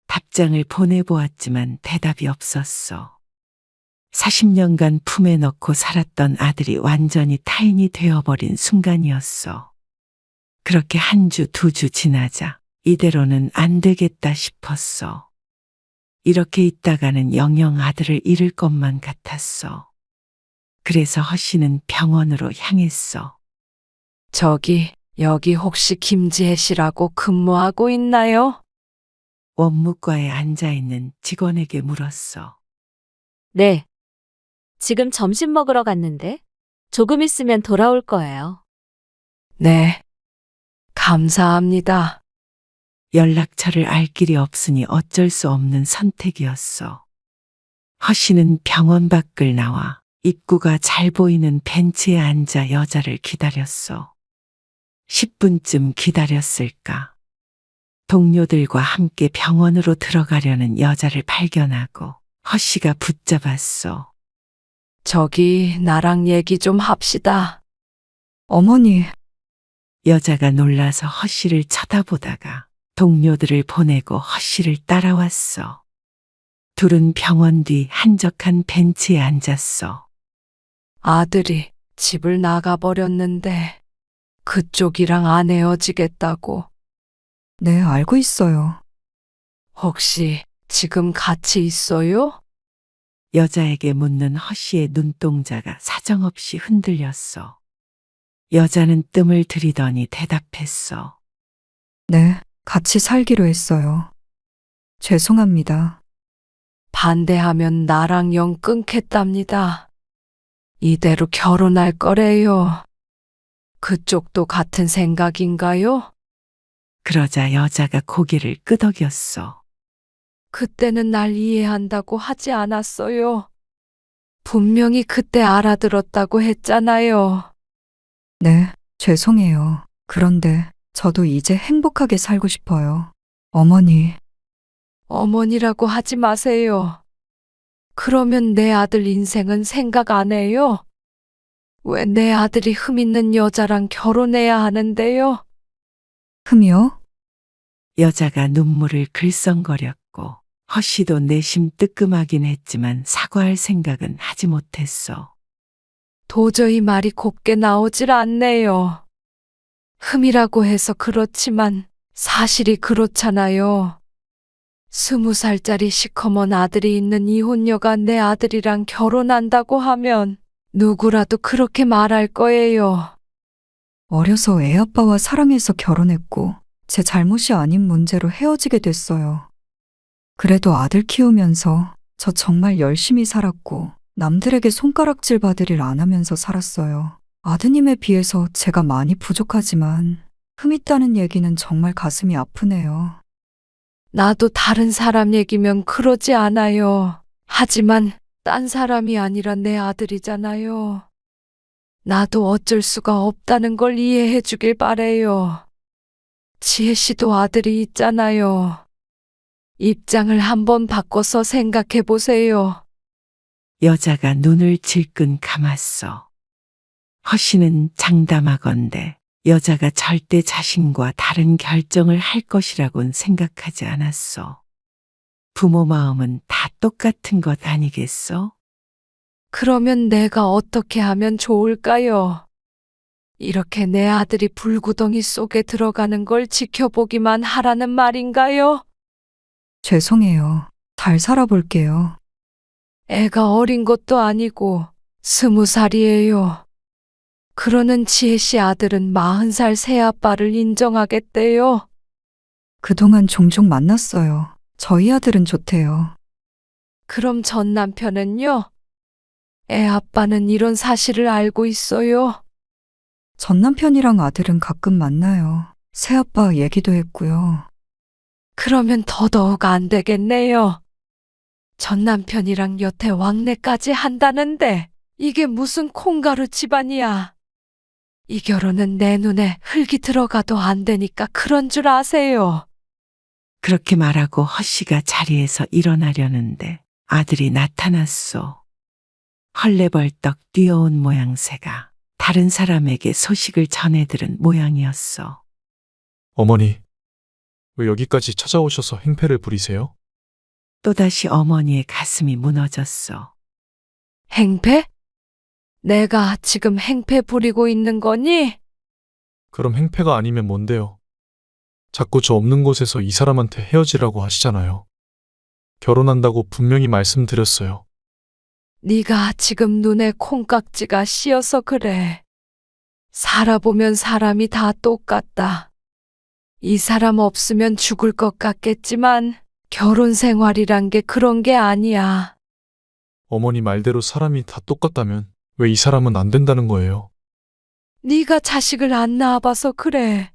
답장을 보내보았지만 대답이 없었어. 40년간 품에 넣고 살았던 아들이 완전히 타인이 되어버린 순간이었어. 그렇게 한 주, 두 주 지나자 이대로는 안 되겠다 싶었어. 이렇게 있다가는 영영 아들을 잃을 것만 같았어. 그래서 허씨는 병원으로 향했어. 여기 혹시 김지혜 씨라고 근무하고 있나요? 원무과에 앉아있는 직원에게 물었어. 네. 지금 점심 먹으러 갔는데 조금 있으면 돌아올 거예요. 네. 감사합니다. 연락처를 알 길이 없으니 어쩔 수 없는 선택이었어. 허씨는 병원 밖을 나와 입구가 잘 보이는 벤치에 앉아 여자를 기다렸어. 10분쯤 기다렸을까. 동료들과 함께 병원으로 들어가려는 여자를 발견하고 허씨가 붙잡았어. 나랑 얘기 좀 합시다. 어머니, 여자가 놀라서 허씨를 쳐다보다가 동료들을 보내고 허씨를 따라왔어. 둘은 병원 뒤 한적한 벤치에 앉았어. 아들이 집을 나가버렸는데 그쪽이랑 안 헤어지겠다고. 네, 알고 있어요. 혹시 지금 같이 있어요? 여자에게 묻는 허씨의 눈동자가 사정없이 흔들렸어. 여자는 뜸을 들이더니 대답했어. 네, 같이 살기로 했어요. 죄송합니다. 반대하면 나랑 영 끊겠답니다. 이대로 결혼할 거래요. 그쪽도 같은 생각인가요? 그러자 여자가 고개를 끄덕였어. 그때는 날 이해한다고 하지 않았어요. 분명히 그때 알아들었다고 했잖아요. 네, 죄송해요. 그런데 저도 이제 행복하게 살고 싶어요. 어머니, 어머니라고 하지 마세요. 그러면 내 아들 인생은 생각 안 해요? 왜 내 아들이 흠 있는 여자랑 결혼해야 하는데요? 흠이요? 여자가 눈물을 글썽거렸고 허씨도 내심 뜨끔하긴 했지만 사과할 생각은 하지 못했어. 도저히 말이 곱게 나오질 않네요. 흠이라고 해서 그렇지만 사실이 그렇잖아요. 20살짜리 시커먼 아들이 있는 이혼녀가 내 아들이랑 결혼한다고 하면 누구라도 그렇게 말할 거예요. 어려서 애아빠와 사랑해서 결혼했고 제 잘못이 아닌 문제로 헤어지게 됐어요. 그래도 아들 키우면서 저 정말 열심히 살았고 남들에게 손가락질 받을 일 안 하면서 살았어요. 아드님에 비해서 제가 많이 부족하지만 흠 있다는 얘기는 정말 가슴이 아프네요. 나도 다른 사람 얘기면 그러지 않아요. 하지만 딴 사람이 아니라 내 아들이잖아요. 나도 어쩔 수가 없다는 걸 이해해 주길 바래요. 지혜 씨도 아들이 있잖아요. 입장을 한번 바꿔서 생각해 보세요. 여자가 눈을 질끈 감았어. 허씨는 장담하건대 여자가 절대 자신과 다른 결정을 할 것이라곤 생각하지 않았어. 부모 마음은 다 똑같은 것 아니겠어? 그러면 내가 어떻게 하면 좋을까요? 이렇게 내 아들이 불구덩이 속에 들어가는 걸 지켜보기만 하라는 말인가요? 죄송해요. 잘 살아볼게요. 애가 어린 것도 아니고 20살이에요. 그러는 지혜 씨 아들은 40살 새아빠를 인정하겠대요. 그동안 종종 만났어요. 저희 아들은 좋대요. 그럼 전 남편은요? 애 아빠는 이런 사실을 알고 있어요. 전 남편이랑 아들은 가끔 만나요. 새아빠 얘기도 했고요. 그러면 더더욱 안 되겠네요. 전 남편이랑 여태 왕래까지 한다는데 이게 무슨 콩가루 집안이야. 이 결혼은 내 눈에 흙이 들어가도 안 되니까 그런 줄 아세요. 그렇게 말하고 허씨가 자리에서 일어나려는데 아들이 나타났소. 헐레벌떡 뛰어온 모양새가 다른 사람에게 소식을 전해들은 모양이었어. 어머니, 왜 여기까지 찾아오셔서 행패를 부리세요? 또다시 어머니의 가슴이 무너졌어. 행패? 내가 지금 행패 부리고 있는 거니? 그럼 행패가 아니면 뭔데요? 자꾸 저 없는 곳에서 이 사람한테 헤어지라고 하시잖아요. 결혼한다고 분명히 말씀드렸어요. 네가 지금 눈에 콩깍지가 씌어서 그래. 살아보면 사람이 다 똑같다. 이 사람 없으면 죽을 것 같겠지만 결혼 생활이란 게 그런 게 아니야. 어머니 말대로 사람이 다 똑같다면 왜 이 사람은 안 된다는 거예요? 네가 자식을 안 낳아봐서 그래.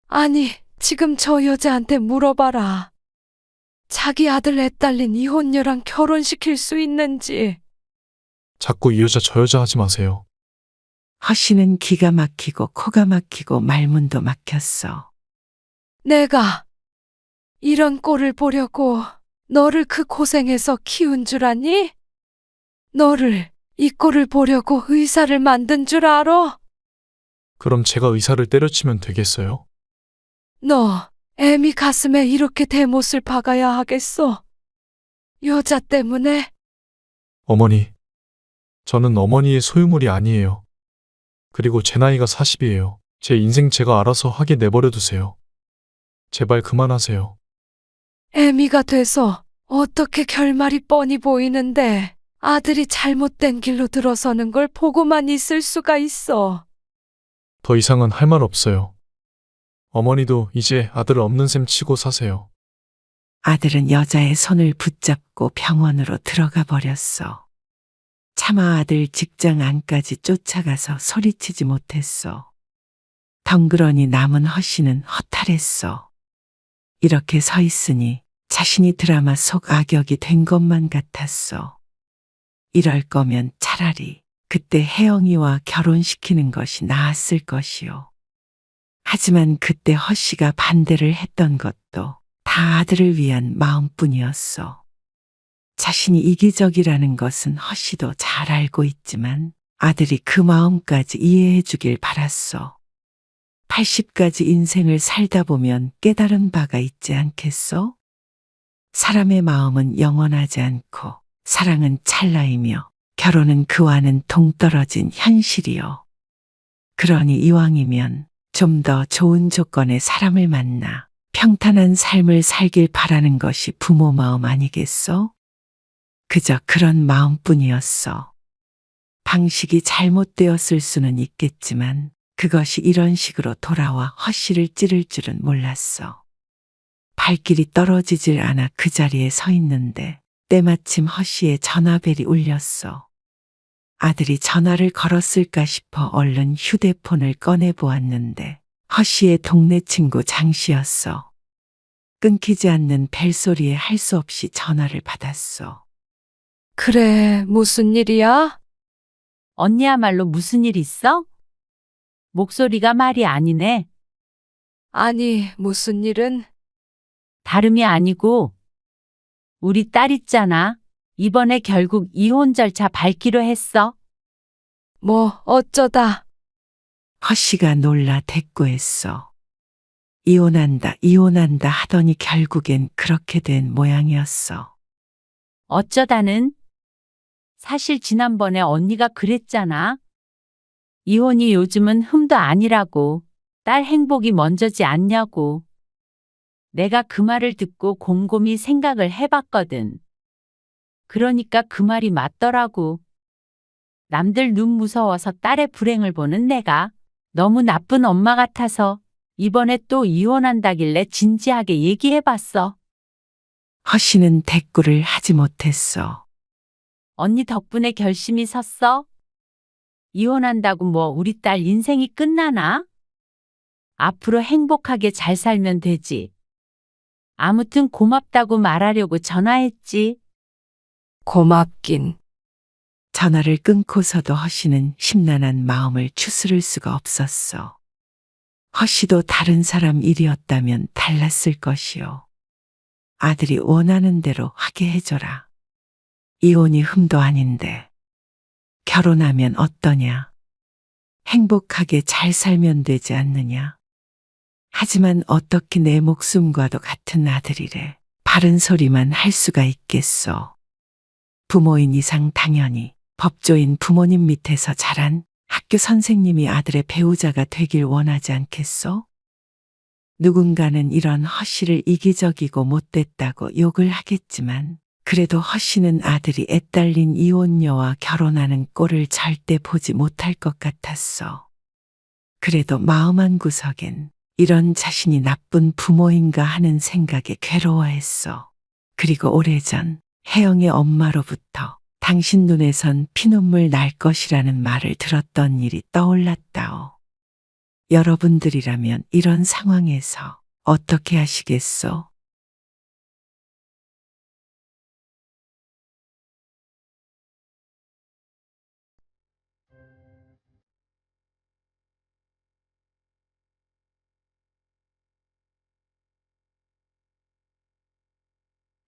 아니, 지금 저 여자한테 물어봐라. 자기 아들 애 딸린 이혼녀랑 결혼시킬 수 있는지. 자꾸 이 여자 저 여자 하지 마세요. 허씨는 기가 막히고 코가 막히고 말문도 막혔어. 내가 이런 꼴을 보려고 너를 그 고생해서 키운 줄 아니? 너를 이 꼴을 보려고 의사를 만든 줄 알아? 그럼 제가 의사를 때려치면 되겠어요? 너 애미 가슴에 이렇게 대못을 박아야 하겠어? 여자 때문에? 어머니, 저는 어머니의 소유물이 아니에요. 그리고 제 나이가 40이에요. 제 인생 제가 알아서 하게 내버려 두세요. 제발 그만하세요. 애미가 돼서 어떻게 결말이 뻔히 보이는데 아들이 잘못된 길로 들어서는 걸 보고만 있을 수가 있어. 더 이상은 할 말 없어요. 어머니도 이제 아들 없는 셈 치고 사세요. 아들은 여자의 손을 붙잡고 병원으로 들어가 버렸어. 차마 아들 직장 안까지 쫓아가서 소리치지 못했어. 덩그러니 남은 허씨는 허탈했어. 이렇게 서 있으니 자신이 드라마 속 악역이 된 것만 같았어. 이럴 거면 차라리 그때 혜영이와 결혼시키는 것이 나았을 것이요. 하지만 그때 허씨가 반대를 했던 것도 다 아들을 위한 마음뿐이었어. 자신이 이기적이라는 것은 허씨도 잘 알고 있지만 아들이 그 마음까지 이해해 주길 바랐어. 80까지 인생을 살다 보면 깨달은 바가 있지 않겠어? 사람의 마음은 영원하지 않고 사랑은 찰나이며 결혼은 그와는 동떨어진 현실이요. 그러니 이왕이면 좀 더 좋은 조건의 사람을 만나 평탄한 삶을 살길 바라는 것이 부모 마음 아니겠어? 그저 그런 마음뿐이었어. 방식이 잘못되었을 수는 있겠지만 그것이 이런 식으로 돌아와 허씨를 찌를 줄은 몰랐어. 발길이 떨어지질 않아 그 자리에 서 있는데 때마침 허씨의 전화벨이 울렸어. 아들이 전화를 걸었을까 싶어 얼른 휴대폰을 꺼내 보았는데 허씨의 동네 친구 장씨였어. 끊기지 않는 벨소리에 할 수 없이 전화를 받았어. 그래, 무슨 일이야? 언니야말로 무슨 일 있어? 목소리가 말이 아니네. 아니, 무슨 일은? 다름이 아니고 우리 딸 있잖아. 이번에 결국 이혼 절차 밟기로 했어. 뭐, 어쩌다. 허씨가 놀라 대꾸했어. 이혼한다 하더니 결국엔 그렇게 된 모양이었어. 어쩌다는? 사실 지난번에 언니가 그랬잖아. 이혼이 요즘은 흠도 아니라고. 딸 행복이 먼저지 않냐고. 내가 그 말을 듣고 곰곰이 생각을 해봤거든. 그러니까 그 말이 맞더라고. 남들 눈 무서워서 딸의 불행을 보는 내가 너무 나쁜 엄마 같아서 이번에 또 이혼한다길래 진지하게 얘기해봤어. 허 씨는 대꾸를 하지 못했어. 언니 덕분에 결심이 섰어? 이혼한다고 뭐 우리 딸 인생이 끝나나? 앞으로 행복하게 잘 살면 되지. 아무튼 고맙다고 말하려고 전화했지. 고맙긴. 전화를 끊고서도 허 씨는 심란한 마음을 추스를 수가 없었어. 허 씨도 다른 사람 일이었다면 달랐을 것이요. 아들이 원하는 대로 하게 해줘라. 이혼이 흠도 아닌데. 결혼하면 어떠냐? 행복하게 잘 살면 되지 않느냐? 하지만 어떻게 내 목숨과도 같은 아들이래. 바른 소리만 할 수가 있겠소. 부모인 이상 당연히 법조인 부모님 밑에서 자란 학교 선생님이 아들의 배우자가 되길 원하지 않겠소? 누군가는 이런 허 씨를 이기적이고 못됐다고 욕을 하겠지만 그래도 허 씨는 아들이 애딸린 이혼녀와 결혼하는 꼴을 절대 보지 못할 것 같았어. 그래도 마음 한구석엔 이런 자신이 나쁜 부모인가 하는 생각에 괴로워했어. 그리고 오래전 혜영의 엄마로부터 당신 눈에선 피눈물 날 것이라는 말을 들었던 일이 떠올랐다오. 여러분들이라면 이런 상황에서 어떻게 하시겠소?